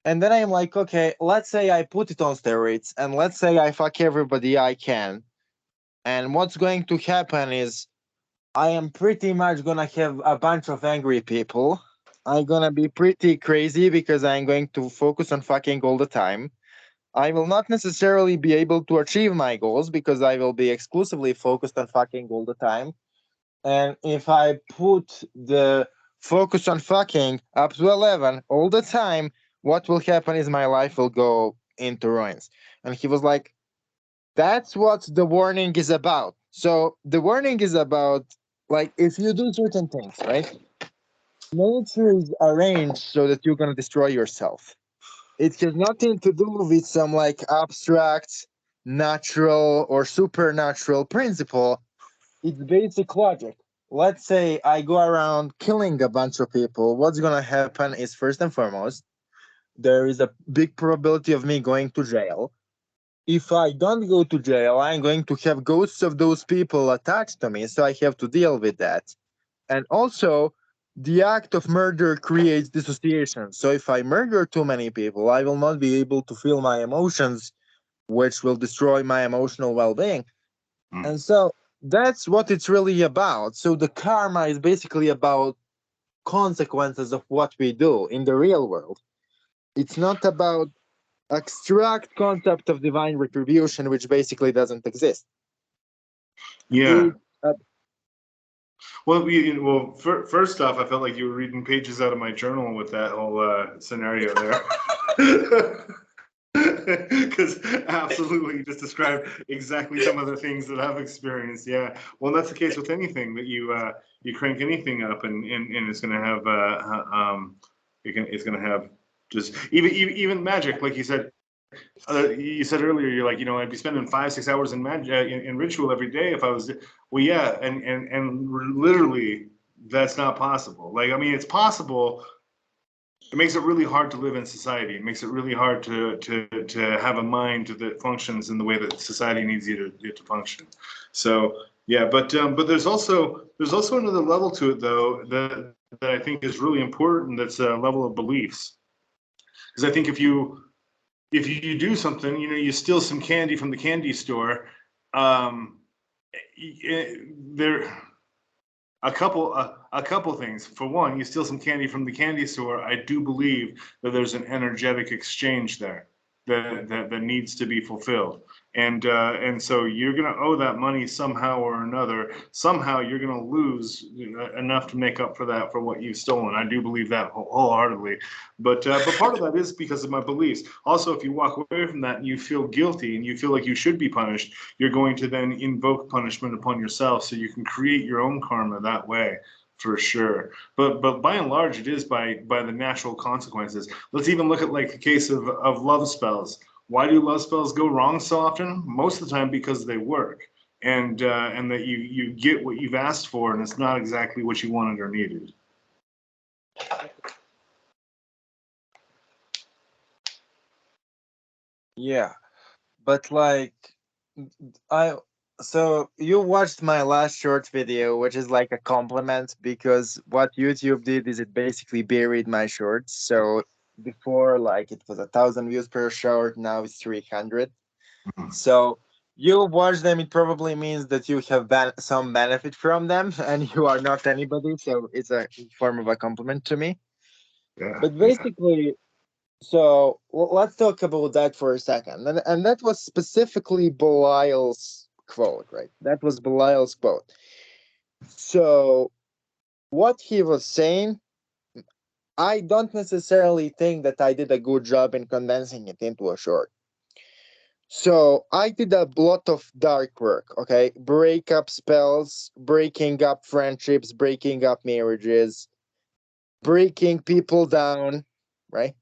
And then I'm like, okay, let's say I put it on steroids and let's say I fuck everybody I can. And what's going to happen is I am pretty much gonna have a bunch of angry people. I'm gonna be pretty crazy because I'm going to focus on fucking all the time. I will not necessarily be able to achieve my goals because I will be exclusively focused on fucking all the time. And if I put the focus on fucking up to 11 all the time, what will happen is my life will go into ruins. And he was like, that's what the warning is about. So the warning is about, like, if you do certain things, right? Nature is arranged so that you're going to destroy yourself. It has nothing to do with some like abstract, natural, or supernatural principle. It's basic logic. Let's say I go around killing a bunch of people. What's gonna happen is first and foremost, there is a big probability of me going to jail. If I don't go to jail, I'm going to have ghosts of those people attached to me, so I have to deal with that. And also, the act of murder creates dissociation. So if I murder too many people, I will not be able to feel my emotions, which will destroy my emotional well-being. Mm. And so that's what it's really about. So the karma is basically about consequences of what we do in the real world. It's not about abstract concept of divine retribution, which basically doesn't exist. Yeah. It, uh, Well, first off, I felt like you were reading pages out of my journal with that whole scenario there. Because absolutely, you just described exactly some of the things that I've experienced. Yeah, well, that's the case with anything that you crank anything up, and it's going to have it's going to have just even magic, like you said. You said earlier, you're like, I'd be spending 5-6 hours in magic in ritual every day if I was. Well, yeah, and literally, that's not possible. Like, I mean, it's possible. It makes it really hard to live in society. It makes it really hard to have a mind that functions in the way that society needs you to function. So yeah, but there's also another level to it though that I think is really important. That's a level of beliefs. Because I think if you do something, you steal some candy from the candy store, there a couple things. For one, you steal some candy from the candy store. I do believe that there's an energetic exchange there that needs to be fulfilled, and so you're gonna owe that money somehow or another. Somehow you're gonna lose enough to make up for that for what you've stolen. I do believe that wholeheartedly, but part of that is because of my beliefs. Also, if you walk away from that and you feel guilty and you feel like you should be punished, you're going to then invoke punishment upon yourself, so you can create your own karma that way, for sure. But by and large, it is by the natural consequences. Let's even look at like the case of love spells. Why do love spells go wrong so often? Most of the time because they work, and that you get what you've asked for, and it's not exactly what you wanted or needed. yeah, but like, I so you watched my last short video, which is like a compliment because what YouTube did is it basically buried my shorts. So before, like, it was 1,000 views per short, now it's 300. So you watch them, it probably means that you have some benefit from them, and you are not anybody. So it's a form of a compliment to me. Yeah, But yeah. basically, so let's talk about that for a second. And that was specifically Belial's quote, right? That was Belial's quote. So what he was saying, I don't necessarily think that I did a good job in condensing it into a short. So I did a lot of dark work, okay? Break up spells, breaking up friendships, breaking up marriages, breaking people down, right?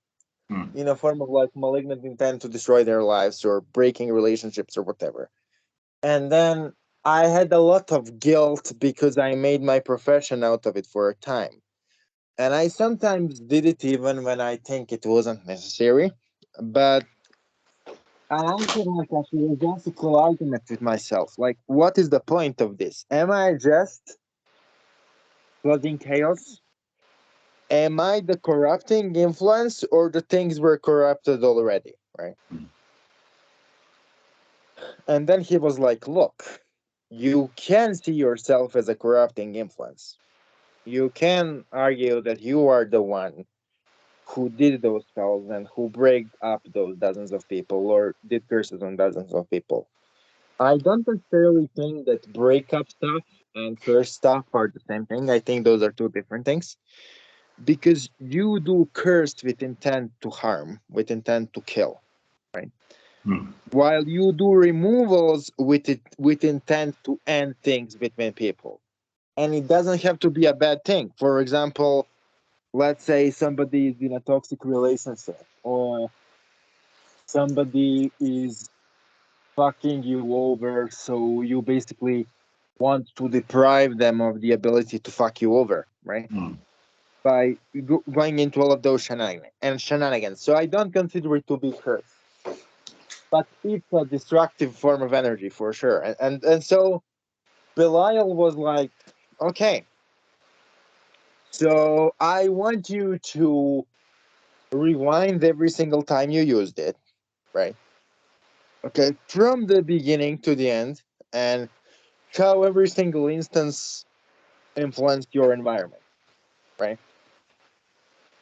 Hmm. In a form of like malignant intent to destroy their lives or breaking relationships or whatever. And then I had a lot of guilt because I made my profession out of it for a time. And I sometimes did it even when I think it wasn't necessary. But I answered like a philosophical argument with myself. Like, what is the point of this? Am I just causing chaos? Am I the corrupting influence, or the things were corrupted already? Right. And then he was like, look, you can see yourself as a corrupting influence. You can argue that you are the one who did those spells and who break up those dozens of people or did curses on dozens of people. I don't necessarily think that breakup stuff and curse stuff are the same thing. I think those are two different things. Because you do curse with intent to harm, with intent to kill, right? While you do removals with intent to end things between people. And it doesn't have to be a bad thing. For example, let's say somebody is in a toxic relationship, or somebody is fucking you over, so you basically want to deprive them of the ability to fuck you over, right? By going into all of those shenanigans. So I don't consider it to be curse, but it's a destructive form of energy for sure. And so Belial was like, okay, so I want you to rewind every single time you used it, right? Okay, from the beginning to the end, and how every single instance influenced your environment, right?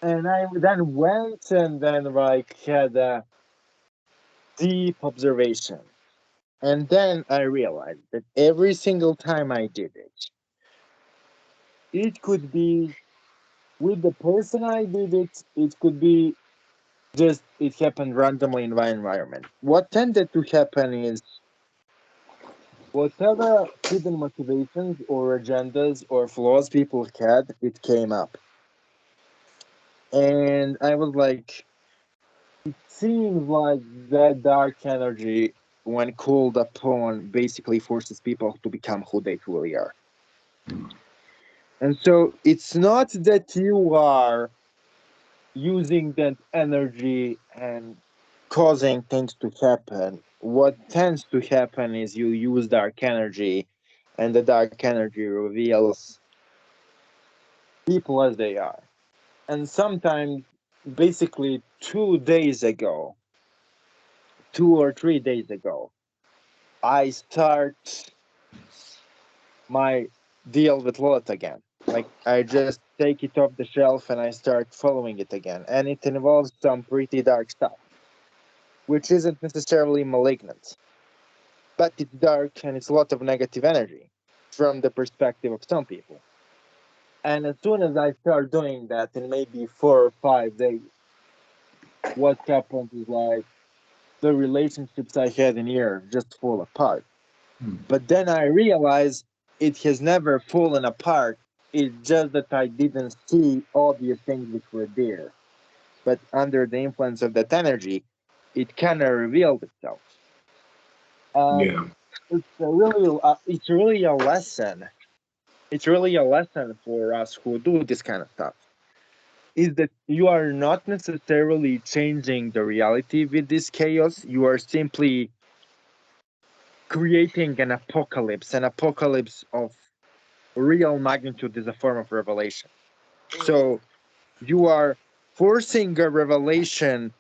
And I then went and then like had a deep observation. And then I realized that every single time I did it, it could be with the person I did it, it could be just it happened randomly in my environment. What tended to happen is whatever hidden motivations or agendas or flaws people had, it came up. And I was like, it seems like that dark energy, when called upon, basically forces people to become who they truly are. And so it's not that you are using that energy and causing things to happen. What tends to happen is you use dark energy, and the dark energy reveals people as they are. And sometimes, basically 2 days ago, 2 or 3 days ago, I start my deal with Lilith again. Like, I just take it off the shelf and I start following it again. And it involves some pretty dark stuff, which isn't necessarily malignant, but it's dark and it's a lot of negative energy from the perspective of some people. And as soon as I start doing that, in maybe 4 or 5 days, what happens is like the relationships I had in here just fall apart. But then I realize it has never fallen apart. It's just that I didn't see obvious things which were there. But under the influence of that energy, it kind of revealed itself. Yeah. It's really a lesson. It's really a lesson for us who do this kind of stuff. Is that you are not necessarily changing the reality with this chaos. You are simply creating an apocalypse of real magnitude is a form of revelation. So you are forcing a revelation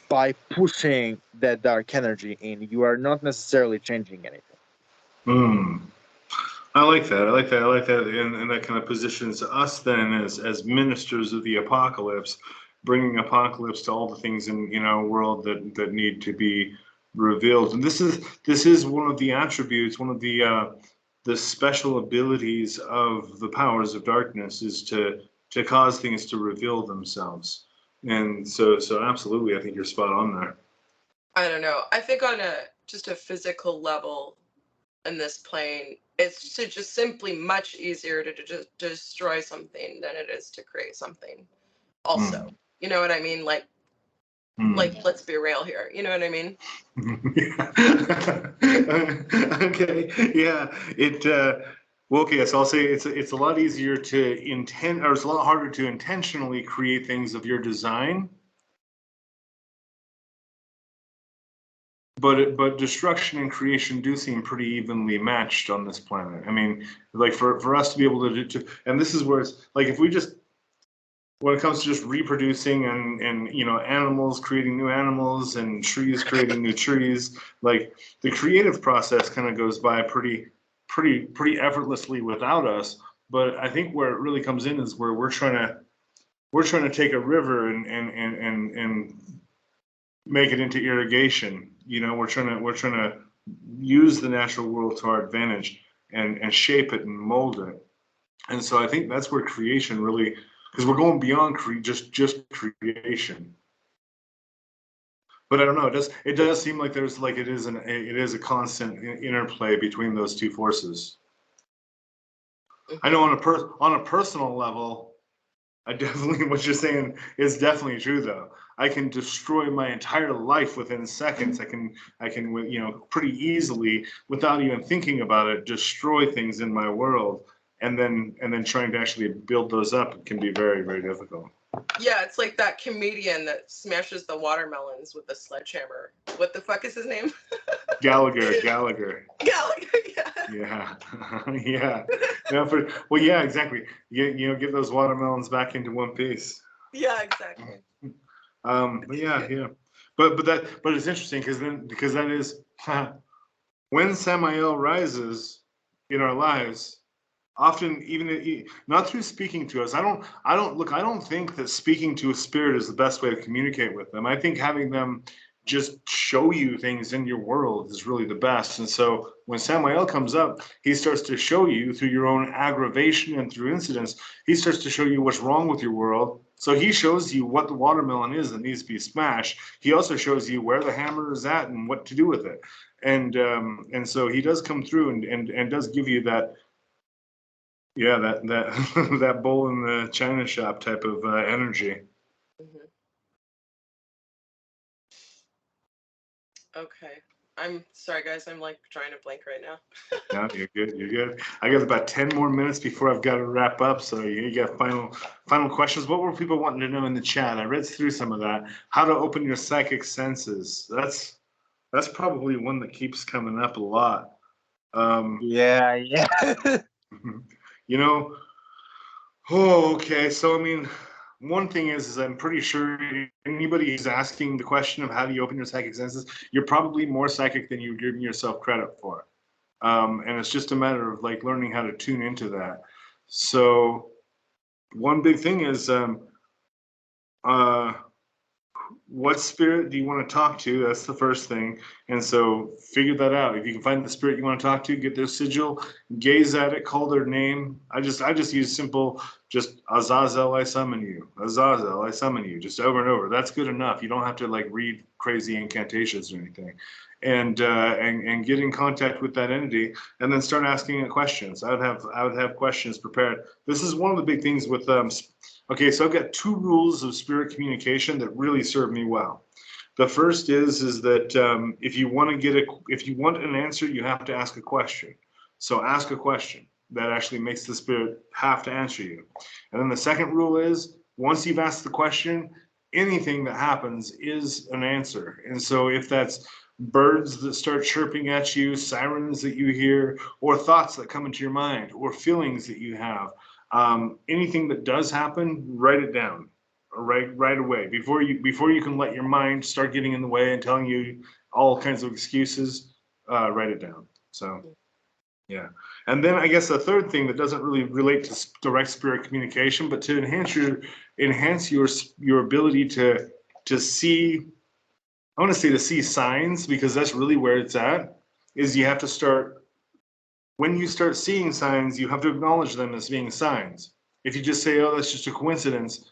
by pushing that dark energy in. You are not necessarily changing anything. I like that. I like that. I like that. And that kind of positions us then as ministers of the apocalypse, bringing apocalypse to all the things in world that need to be revealed. And this is one of the attributes, one of the special abilities of the powers of darkness is to cause things to reveal themselves. And so absolutely, I think you're spot on there. I don't know. I think on just a physical level in this plane, it's just simply much easier to just destroy something than it is to create something. Also, you know what I mean? Like, Like, let's be real here. You know what I mean? Okay. Yeah. Well, okay. So I'll say it's a lot easier to intend, or it's a lot harder to intentionally create things of your design. But destruction and creation do seem pretty evenly matched on this planet. I mean, like for us to be able to do, and this is where it's like if we just, when it comes to just reproducing and you know, animals creating new animals and trees creating new trees, like the creative process kind of goes by pretty effortlessly without us. But I think where it really comes in is where we're trying to take a river and make it into irrigation. You know, we're trying to use the natural world to our advantage and shape it and mold it. And so I think that's where creation really, because we're going beyond just creation. But I don't know. It does seem like there's like it is a constant interplay between those two forces. I know on a personal level, I definitely, what you're saying is definitely true though. I can destroy my entire life within seconds. I can, you know, pretty easily without even thinking about it, destroy things in my world. And then trying to actually build those up can be very, very difficult. Yeah, it's like that comedian that smashes the watermelons with the sledgehammer. What the fuck is his name? Gallagher. Gallagher, yeah. Yeah. Yeah. Well, yeah, exactly. You know, get those watermelons back into one piece. Yeah, exactly. But yeah. But it's interesting because that is when Samael rises in our lives. Often, even not through speaking to us. I don't think that speaking to a spirit is the best way to communicate with them. I think having them just show you things in your world is really the best. And so when Samael comes up, he starts to show you through your own aggravation and through incidents, he starts to show you what's wrong with your world. So he shows you what the watermelon is that needs to be smashed. He also shows you where the hammer is at and what to do with it. And so he does come through and does give you that. Yeah, that that bull in the china shop type of energy. Mm-hmm. Okay. I'm sorry, guys. I'm like trying to blink right now. No, you're good. You're good. I got about 10 more minutes before I've got to wrap up. So you got final questions. What were people wanting to know in the chat? I read through some of that. How to open your psychic senses. That's probably one that keeps coming up a lot. Yeah. You know. Oh, okay. So I mean, one thing is I'm pretty sure anybody who's asking the question of how do you open your psychic senses, you're probably more psychic than you're giving yourself credit for. And it's just a matter of like learning how to tune into that. So one big thing is what spirit do you want to talk to? That's the first thing. And so figure that out. If you can find the spirit you want to talk to, get their sigil, gaze at it, call their name. I just use simple, just Azazel, I summon you. Azazel, I summon you. Just over and over. That's good enough. You don't have to like read crazy incantations or anything. And get in contact with that entity, and then start asking it questions. I would have questions prepared. This is one of the big things with okay, so I've got 2 rules of spirit communication that really serve me well. The first is that if you want an answer, you have to ask a question. So ask a question that actually makes the spirit have to answer you. And then the second rule is once you've asked the question, anything that happens is an answer. And so if that's birds that start chirping at you, sirens that you hear, or thoughts that come into your mind, or feelings that you have, anything that does happen, write it down right away before you can let your mind start getting in the way and telling you all kinds of excuses. Write it down. So yeah. And then I guess the third thing that doesn't really relate to direct spirit communication, but to enhance your ability to see, I want to say to see signs, because that's really where it's at, is you have to start, when you start seeing signs, you have to acknowledge them as being signs. If you just say, oh, that's just a coincidence,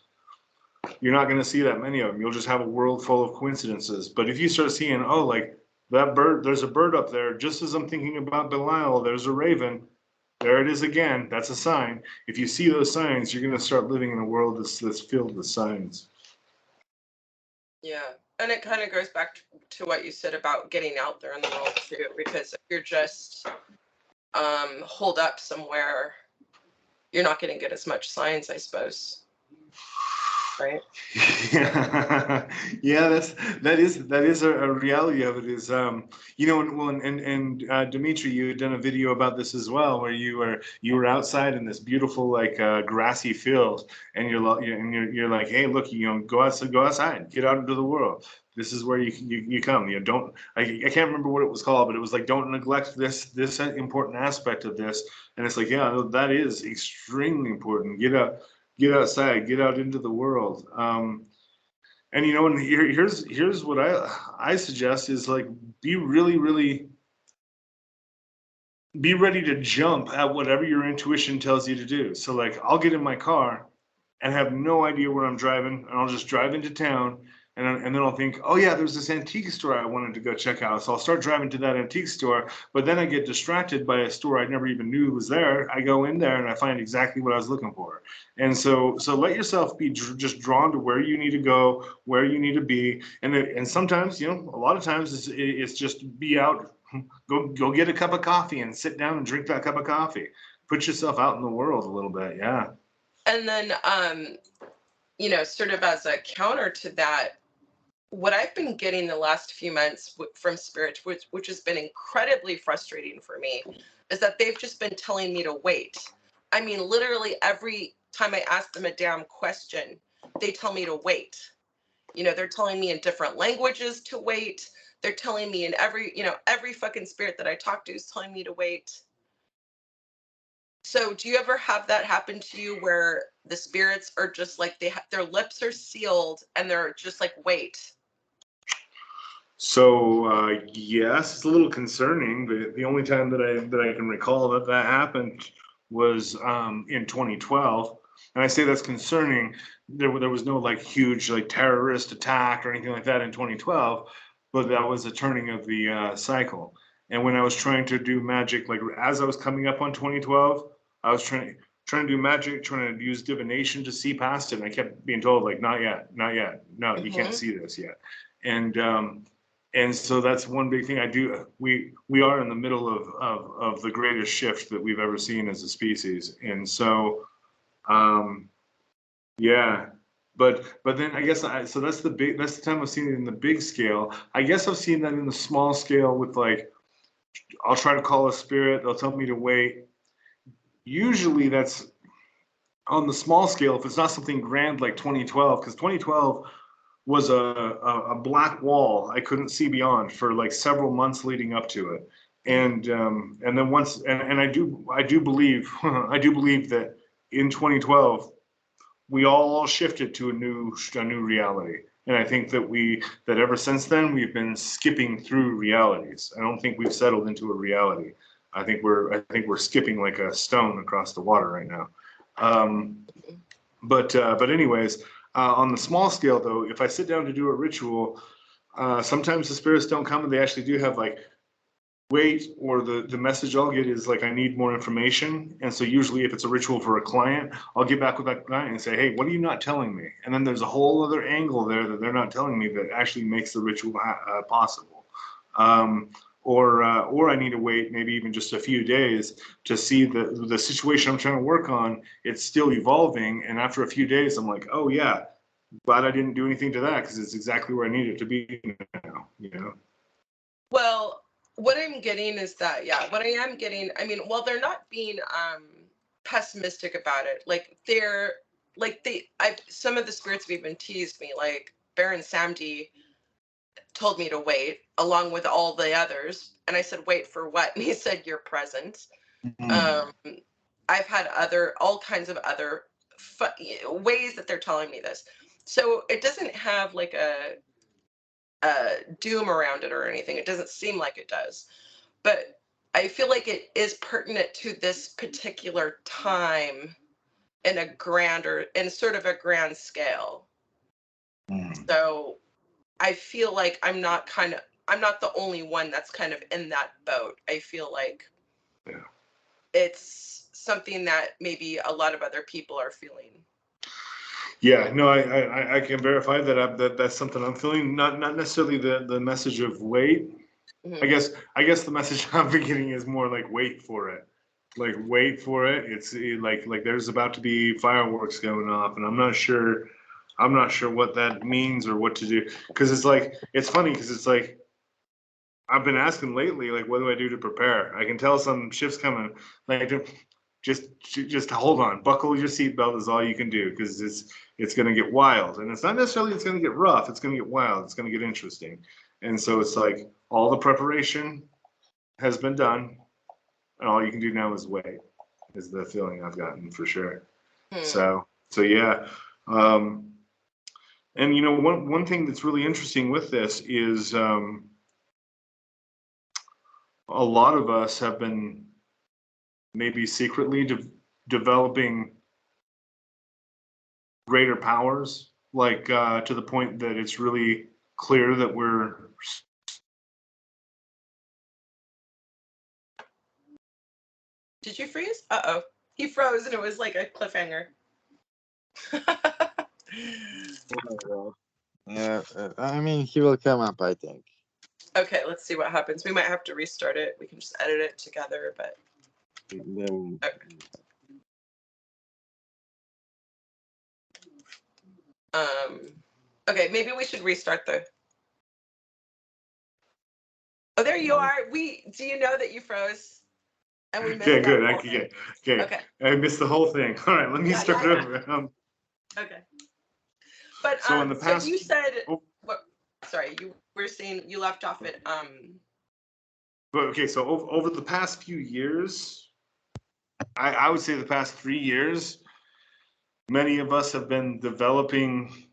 you're not going to see that many of them. You'll just have a world full of coincidences. But if you start seeing, oh, like that bird, there's a bird up there, just as I'm thinking about Belial, there's a raven, there it is again, that's a sign. If you see those signs, you're going to start living in a world that's filled with signs. Yeah. And it kind of goes back to what you said about getting out there in the world too, because if you're just holed up somewhere, you're not going to get as much signs, I suppose. Right. Yeah, yeah, that is a reality of it is you know, Dimitri, you had done a video about this as well, where you were outside in this beautiful like grassy field, and you're like, hey, look, you know, go outside, get out into the world. This is where you come. You know, don't I can't remember what it was called, but it was like, don't neglect this important aspect of this. And it's like, yeah, that is extremely important. Get outside, get out into the world. And you know, and here's what I suggest is like, be really be ready to jump at whatever your intuition tells you to do. So like, I'll get in my car and have no idea where I'm driving, and I'll just drive into town, and then I'll think, oh yeah, there's this antique store I wanted to go check out. So I'll start driving to that antique store, but then I get distracted by a store I never even knew was there. I go in there and I find exactly what I was looking for. And so let yourself be just drawn to where you need to go, where you need to be, and sometimes, you know, a lot of times it's just be out. Go get a cup of coffee and sit down and drink that cup of coffee. Put yourself out in the world a little bit. Yeah. And then, you know, sort of as a counter to that, what I've been getting the last few months from Spirit, which has been incredibly frustrating for me, is that they've just been telling me to wait. I mean, literally every time I ask them a damn question, they tell me to wait. You know, they're telling me in different languages to wait. They're telling me in every fucking spirit that I talk to is telling me to wait. So do you ever have that happen to you where the spirits are just like their lips are sealed and they're just like, wait? So yes, it's a little concerning. The only time that I can recall that happened was in 2012, and I say that's concerning. There was no like huge like terrorist attack or anything like that in 2012, but that was a turning of the cycle. And when I was trying to do magic, like as I was coming up on 2012, I was trying to do magic, trying to use divination to see past it, and I kept being told like, not yet, not yet, no, you can't see this yet, and so that's one big thing I do. We are in the middle of the greatest shift that we've ever seen as a species, and so yeah. But then I guess so that's the time I've seen it in the big scale. I guess I've seen that in the small scale with like, I'll try to call a spirit, they'll tell me to wait. Usually that's on the small scale if it's not something grand like 2012, because 2012 was a black wall I couldn't see beyond for like several months leading up to it. And then once, and I do believe I do believe that in 2012 we all shifted to a new reality. And I think that ever since then we've been skipping through realities. I don't think we've settled into a reality. I think we're skipping like a stone across the water right now. But anyways, on the small scale though, if I sit down to do a ritual, sometimes the spirits don't come and they actually do have like, wait, or the message I'll get is like, I need more information. And so usually if it's a ritual for a client, I'll get back with that client and say, hey, what are you not telling me? And then there's a whole other angle there that they're not telling me that actually makes the ritual possible. Or I need to wait maybe even just a few days to see the situation I'm trying to work on. It's still evolving, and after a few days, I'm like, oh yeah, glad I didn't do anything to that because it's exactly where I need it to be now. You know. Well, what I'm getting is that, yeah, what I am getting, I mean, well, they're not being pessimistic about it. Like some of the spirits have even teased me, like Baron Samdi told me to wait along with all the others. And I said, wait for what? And he said, your presence. Um, I've had all kinds of other ways that they're telling me this. So it doesn't have like a doom around it or anything. It doesn't seem like it does. But I feel like it is pertinent to this particular time in sort of a grand scale. So I feel like I'm not the only one that's kind of in that boat. I feel like it's something that maybe a lot of other people are feeling. Yeah, no, I can verify that that's something I'm feeling. Not necessarily the message of wait. Mhm. I guess the message I'm getting is more like wait for it. Like wait for it. It's like there's about to be fireworks going off, and I'm not sure what that means or what to do. Because it's funny because it's like I've been asking lately, like, what do I do to prepare? I can tell some shifts coming. Like, just hold on, buckle your seatbelt is all you can do because it's going to get wild, and it's not necessarily it's going to get rough. It's going to get wild. It's going to get interesting, and so it's like all the preparation has been done, and all you can do now is wait. Is the feeling I've gotten for sure. Hmm. So yeah, um, and you know one thing that's really interesting with this is a lot of us have been maybe secretly developing greater powers, like to the point that it's really clear that we're. Did you freeze? Uh-oh. He froze and it was like a cliffhanger. Yeah, I mean, he will come up, I think. Okay, let's see what happens. We might have to restart it. We can just edit it together, but Then- um okay, maybe we should restart the. Oh, there you are. Do you know that you froze? And we missed Okay, that good. whole thing. Okay. Okay. I missed the whole thing. All right, let me Yeah, start yeah, yeah. over. Okay. But So in the so past, you said oh, what, sorry, you were saying you left off at but okay, so over the past few years, I would say the past 3 years, many of us have been developing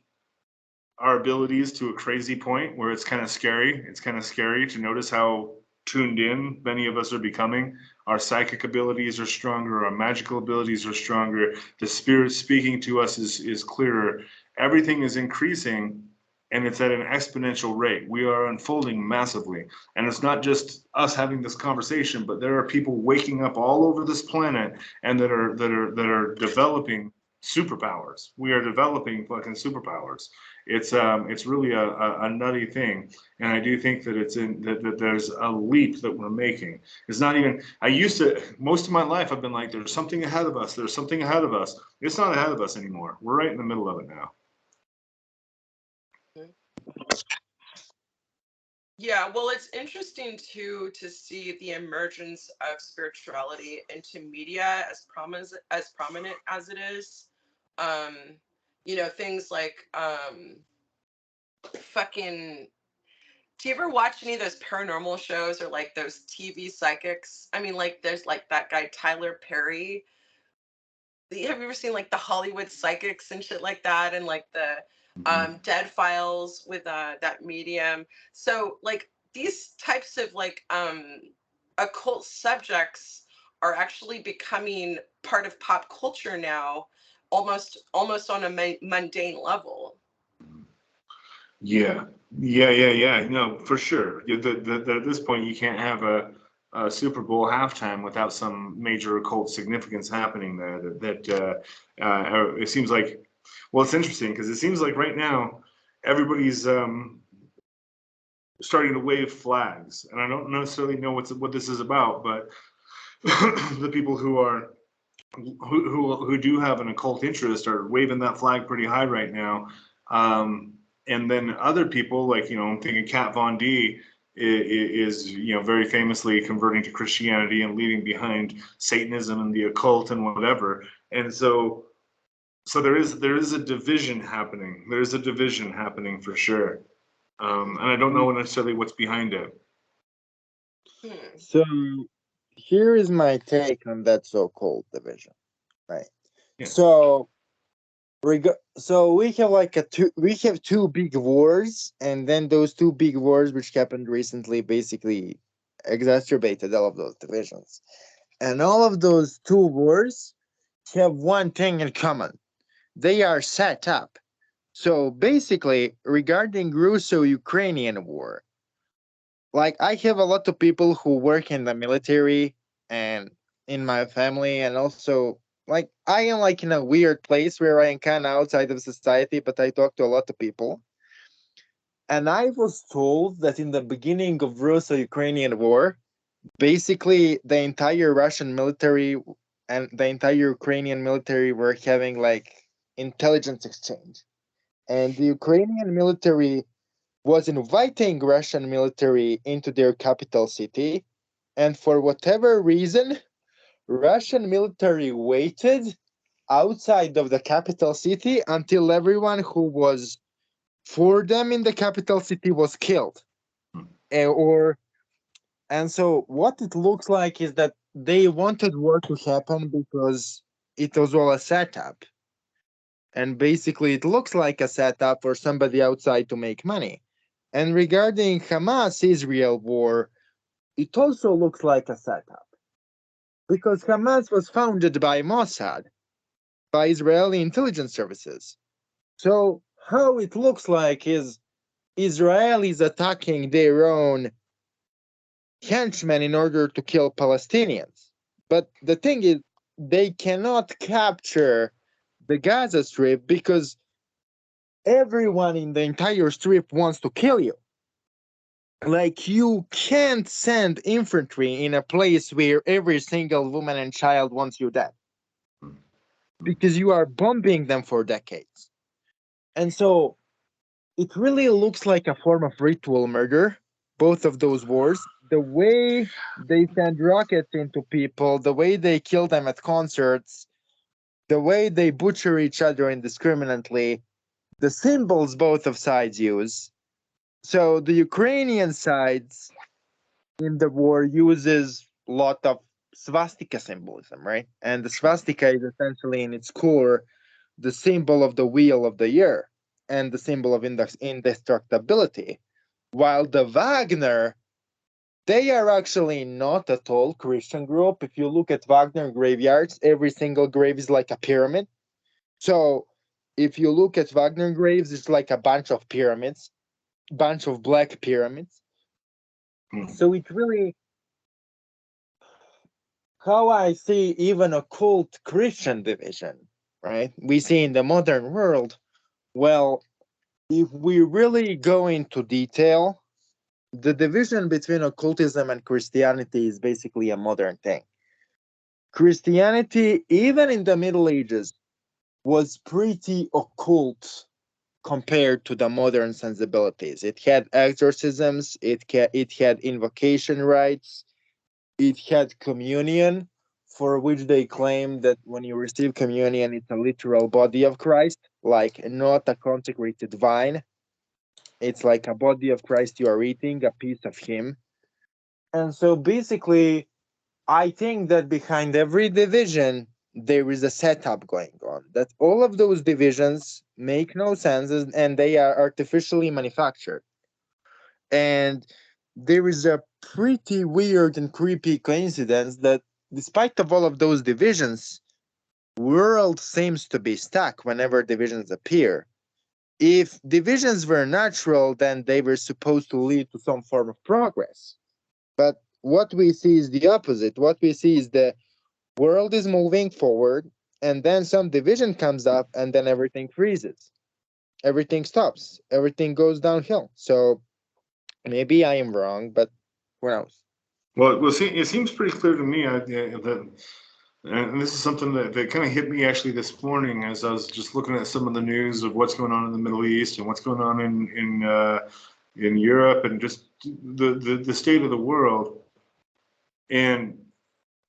our abilities to a crazy point where it's kind of scary. It's kind of scary to notice how tuned in many of us are becoming. Our psychic abilities are stronger, our magical abilities are stronger, the spirit speaking to us is clearer. Everything is increasing and it's at an exponential rate. We are unfolding massively. And it's not just us having this conversation, but there are people waking up all over this planet and that are developing superpowers. We are developing fucking superpowers. It's really a nutty thing, and I do think that that there's a leap that we're making. It's not even. I used to most of my life I've been like, there's something ahead of us. There's something ahead of us. It's not ahead of us anymore. We're right in the middle of it now. yeah, well, it's interesting too to see the emergence of spirituality into media as prominent as it is. Um, things like fucking. Do you ever watch any of those paranormal shows or like those TV psychics? I mean, like there's like that guy Tyler Perry. Have you ever seen like the Hollywood psychics and shit like that, and like the Dead Files with that medium? So like these types of like occult subjects are actually becoming part of pop culture now, almost on a mundane level. Yeah, yeah. No, for sure. At this point, you can't have a Super Bowl halftime without some major occult significance happening there. It seems like. Well, it's interesting because it seems like right now everybody's starting to wave flags, and I don't necessarily know what this is about, but the people who do have an occult interest are waving that flag pretty high right now. And then other people, like I'm thinking Kat Von D is very famously converting to Christianity and leaving behind Satanism and the occult and whatever. And so there is a division happening. There's a division happening for sure. And I don't know necessarily what's behind it. Hmm. So here is my take on that so-called division, right? Yeah. So so we have like we have two big wars, and then those two big wars which happened recently basically exacerbated all of those divisions. And all of those two wars have one thing in common. They are set up. So basically, regarding Russo-Ukrainian war, like I have a lot of people who work in the military and in my family, and also like I am like in a weird place where I am kind of outside of society, but I talk to a lot of people. And I was told that in the beginning of Russo-Ukrainian war, basically the entire Russian military and the entire Ukrainian military were having like intelligence exchange. And the Ukrainian military was inviting Russian military into their capital city. And for whatever reason, Russian military waited outside of the capital city until everyone who was for them in the capital city was killed. Or and so what it looks like is that they wanted war to happen because it was all a setup. And basically it looks like a setup for somebody outside to make money. And regarding Hamas Israel war, it also looks like a setup. Because Hamas was founded by Mossad, by Israeli intelligence services. So how it looks like is Israelis attacking their own henchmen in order to kill Palestinians. But the thing is, they cannot capture the Gaza Strip because everyone in the entire strip wants to kill you. Like, you can't send infantry in a place where every single woman and child wants you dead because you are bombing them for decades. And so it really looks like a form of ritual murder, both of those wars. The way they send rockets into people, the way they kill them at concerts, the way they butcher each other indiscriminately, the symbols both of sides use. So the Ukrainian sides in the war uses a lot of swastika symbolism, right? And the swastika is essentially in its core the symbol of the wheel of the year and the symbol of indestructibility. While the Wagner, they are actually not at all Christian group. If you look at Wagner graveyards, every single grave is like a pyramid. So if you look at Wagner graves, it's like a bunch of pyramids, bunch of black pyramids. So it really, how I see even a cult Christian division, right? We see in the modern world, well, if we really go into detail, the division between occultism and Christianity is basically a modern thing. Christianity, even in the Middle Ages, was pretty occult compared to the modern sensibilities. It had exorcisms, it had invocation rites, it had communion, for which they claim that when you receive communion, it's a literal body of Christ, like not a consecrated vine. It's like a body of Christ you are eating, a piece of Him. And so basically, I think that behind every division, there is a setup going on. That all of those divisions make no sense and they are artificially manufactured. And there is a pretty weird and creepy coincidence that despite of all of those divisions, world seems to be stuck whenever divisions appear. If divisions were natural, then they were supposed to lead to some form of progress. But what we see is the opposite. What we see is the world is moving forward, and then some division comes up, and then everything freezes. Everything stops. Everything goes downhill. So maybe I am wrong, but who knows? Well, see, it seems pretty clear to me that, and this is something that kind of hit me actually this morning as I was just looking at some of the news of what's going on in the Middle East and what's going on in Europe and just the state of the world. And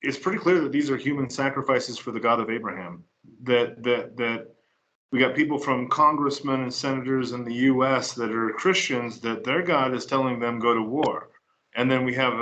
it's pretty clear that these are human sacrifices for the God of Abraham. That we got people from congressmen and senators in the U.S. that are Christians that their God is telling them go to war, and then we have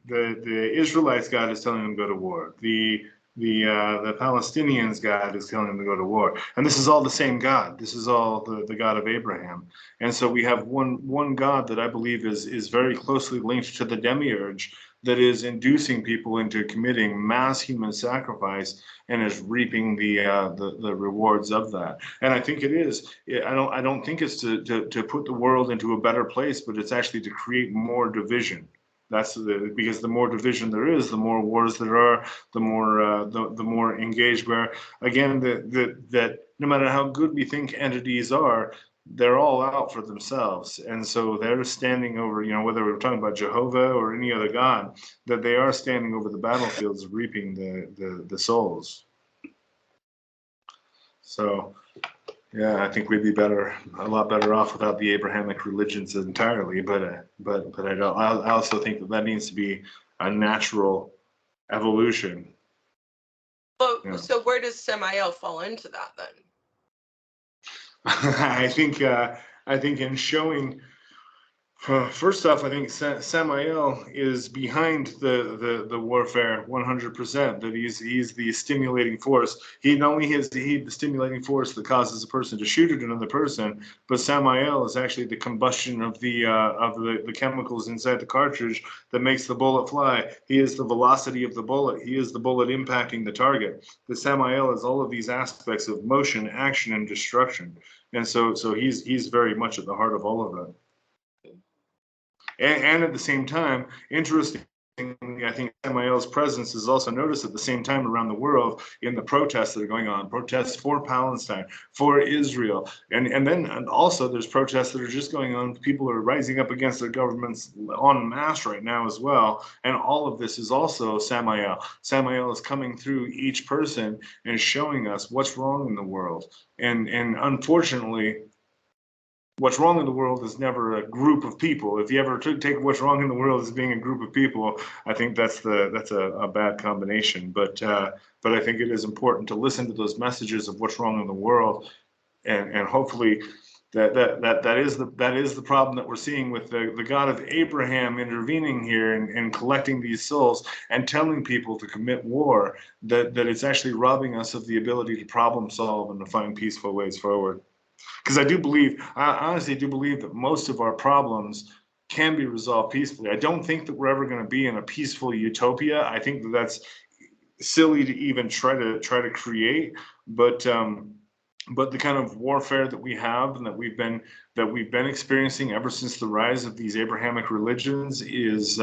the Israelites' God is telling them go to war. The Palestinians' God is telling them to go to war, and this is all the same God. This is all the God of Abraham, and so we have one God that I believe is very closely linked to the demiurge that is inducing people into committing mass human sacrifice and is reaping the rewards of that. And I think it is. I don't think it's to put the world into a better place, but it's actually to create more division. Because the more division there is, the more wars there are, the more engaged we're. Again, that no matter how good we think entities are, they're all out for themselves, and so they're standing over. Whether we're talking about Jehovah or any other god, that they are standing over the battlefields, reaping the souls. So. Yeah, I think we'd be a lot better off without the Abrahamic religions entirely. But I don't. I also think that needs to be a natural evolution. Well, so where does Samael fall into that then? I think in showing. First off, I think Samael is behind the warfare 100%. That he's the stimulating force. He not only is the stimulating force that causes a person to shoot at another person, but Samael is actually the combustion of the chemicals inside the cartridge that makes the bullet fly. He is the velocity of the bullet. He is the bullet impacting the target. The Samael is all of these aspects of motion, action, and destruction. And so he's very much at the heart of all of that. And at the same time, interestingly, I think Samael's presence is also noticed at the same time around the world in the protests that are going on, protests for Palestine, for Israel. And then also there's protests that are just going on. People are rising up against their governments en masse right now as well. And all of this is also Samael. Samael is coming through each person and showing us what's wrong in the world. And unfortunately, what's wrong in the world is never a group of people. If you ever take what's wrong in the world as being a group of people, I think that's a bad combination. But I think it is important to listen to those messages of what's wrong in the world, and hopefully that is the problem that we're seeing with the God of Abraham intervening here and collecting these souls and telling people to commit war, that it's actually robbing us of the ability to problem solve and to find peaceful ways forward. Because I honestly do believe that most of our problems can be resolved peacefully. I don't think that we're ever going to be in a peaceful utopia. I think that that's silly to even try to create. But the kind of warfare that we have and that we've been experiencing ever since the rise of these Abrahamic religions is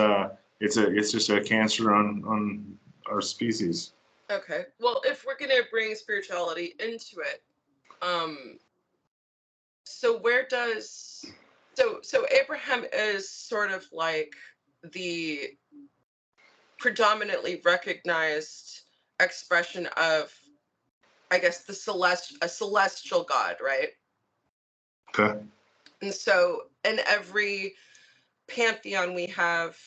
it's just a cancer on our species. Okay. Well, if we're gonna bring spirituality into it, so where does so Abraham is sort of like the predominantly recognized expression of, I guess, a celestial god, right? Okay. And so in every pantheon we have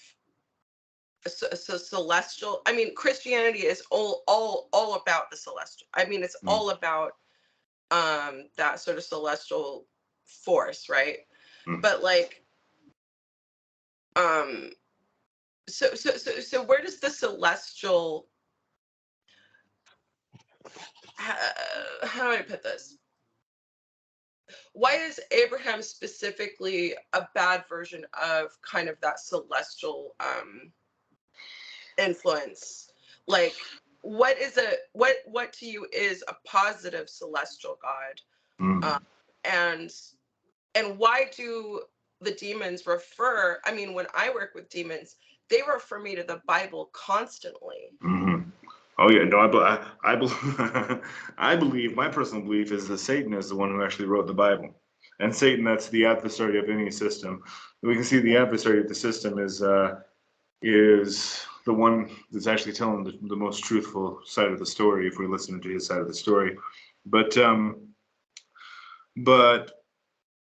a celestial. I mean, Christianity is all about the celestial. I mean, it's all about that sort of celestial force, right? But like so where does the celestial how do I put this? Why is Abraham specifically a bad version of kind of that celestial influence? Like, what to you is a positive celestial god? And why do the demons refer? I mean, when I work with demons, they refer me to the Bible constantly. Mm-hmm. Oh yeah, no, I believe my personal belief is that Satan is the one who actually wrote the Bible, and Satan, that's the adversary of any system. We can see the adversary of the system is the one that's actually telling the most truthful side of the story if we listen to his side of the story. But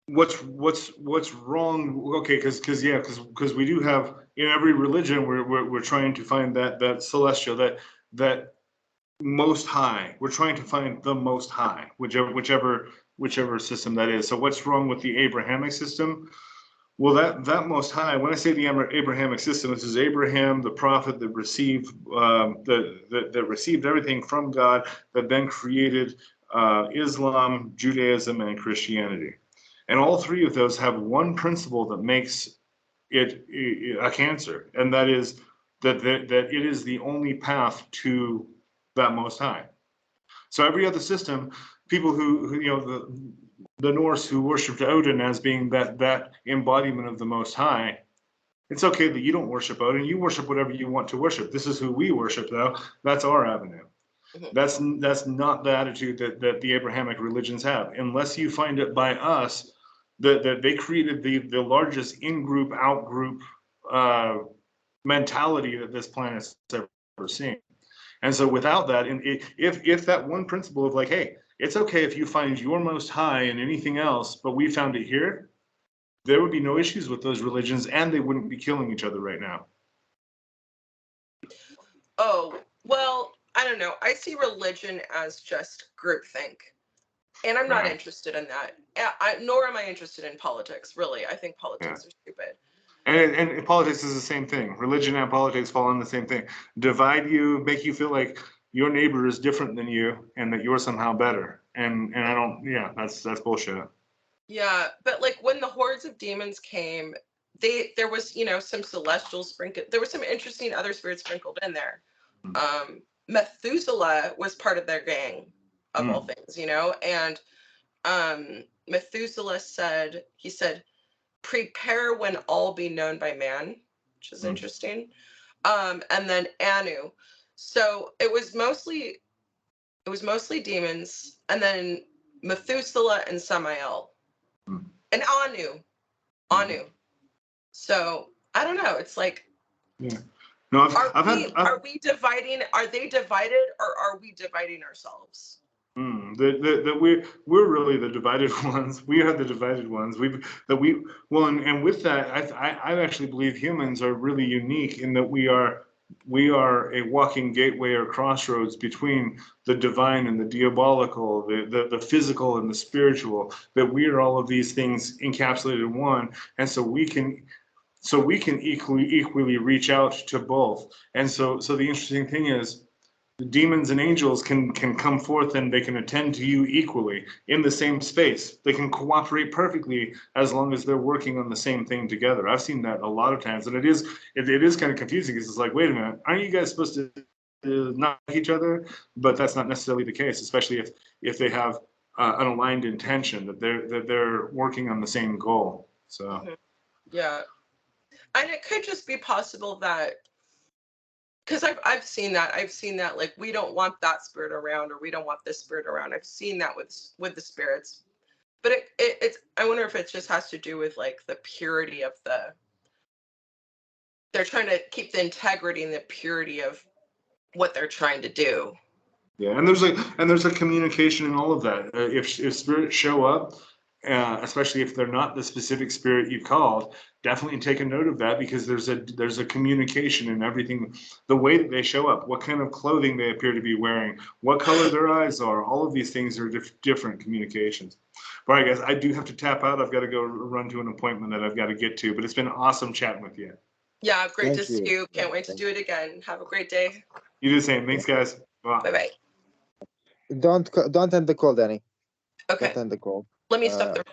what's wrong? Okay, because we do have in every religion we're trying to find that celestial, that most high. We're trying to find the most high, whichever system that is. So what's wrong with the Abrahamic system? Well, that most high. When I say the Abrahamic system, this is Abraham, the prophet that received that received everything from God, that then created Islam, Judaism, and Christianity. And all three of those have one principle that makes it a cancer, and that is that it is the only path to that most high. So every other system, people who the Norse who worshipped Odin as being that embodiment of the most high, It's okay that you don't worship Odin. You worship whatever you want to worship. This is who we worship, though. That's our avenue. That's not the attitude that the Abrahamic religions have. Unless you find it by us that they created the largest in-group, out-group mentality that this planet's ever seen. And so without that, and if that one principle of like, hey, it's okay if you find your most high in anything else, but we found it here, there would be no issues with those religions, and they wouldn't be killing each other right now. Oh, well, I don't know. I see religion as just groupthink. And I'm not interested in that. Nor am I interested in politics, really. I think politics are stupid. And politics is the same thing. Religion and politics fall in the same thing. Divide you, make you feel like your neighbor is different than you and that you're somehow better. And I don't, that's bullshit. Yeah, but like when the hordes of demons came, there was, some celestial sprinkled, there was some interesting other spirits sprinkled in there. Methuselah was part of their gang, of all things, and Methuselah said, prepare when all be known by man, which is interesting. And then Anu. So it was mostly demons, and then Methuselah and Samael. And Anu. So I don't know. It's like, No, are we dividing? Are they divided, or are we dividing ourselves? We're really the divided ones. We are the divided ones. And with that, I actually believe humans are really unique in that we are a walking gateway or crossroads between the divine and the diabolical, the physical and the spiritual. That we are all of these things encapsulated in one, and so we can equally reach out to both. And so the interesting thing is, the demons and angels can come forth and they can attend to you equally in the same space. They can cooperate perfectly as long as they're working on the same thing together. I've seen that a lot of times, and it is kind of confusing because it's like, wait a minute, aren't you guys supposed to not like each other? But that's not necessarily the case, especially if they have an aligned intention that they're working on the same goal. So yeah, and it could just be possible that, because I've seen that like, we don't want that spirit around, or we don't want this spirit around. I've seen that with the spirits, but it's, I wonder if it just has to do with like the purity of they're trying to keep the integrity and the purity of what they're trying to do. Yeah, and there's a communication in all of that. If spirits show up, especially if they're not the specific spirit you called, definitely take a note of that, because there's a communication in everything, the way that they show up, what kind of clothing they appear to be wearing, what color their eyes are. All of these things are different communications. All right, guys, I do have to tap out. I've got to go run to an appointment that I've got to get to, but it's been awesome chatting with you. Yeah, great to see you. Can't wait to do it again. Have a great day. You do the same. Thanks, guys. Bye. Bye. Don't end the call, Danny. Okay. Don't end the call. Let me stop the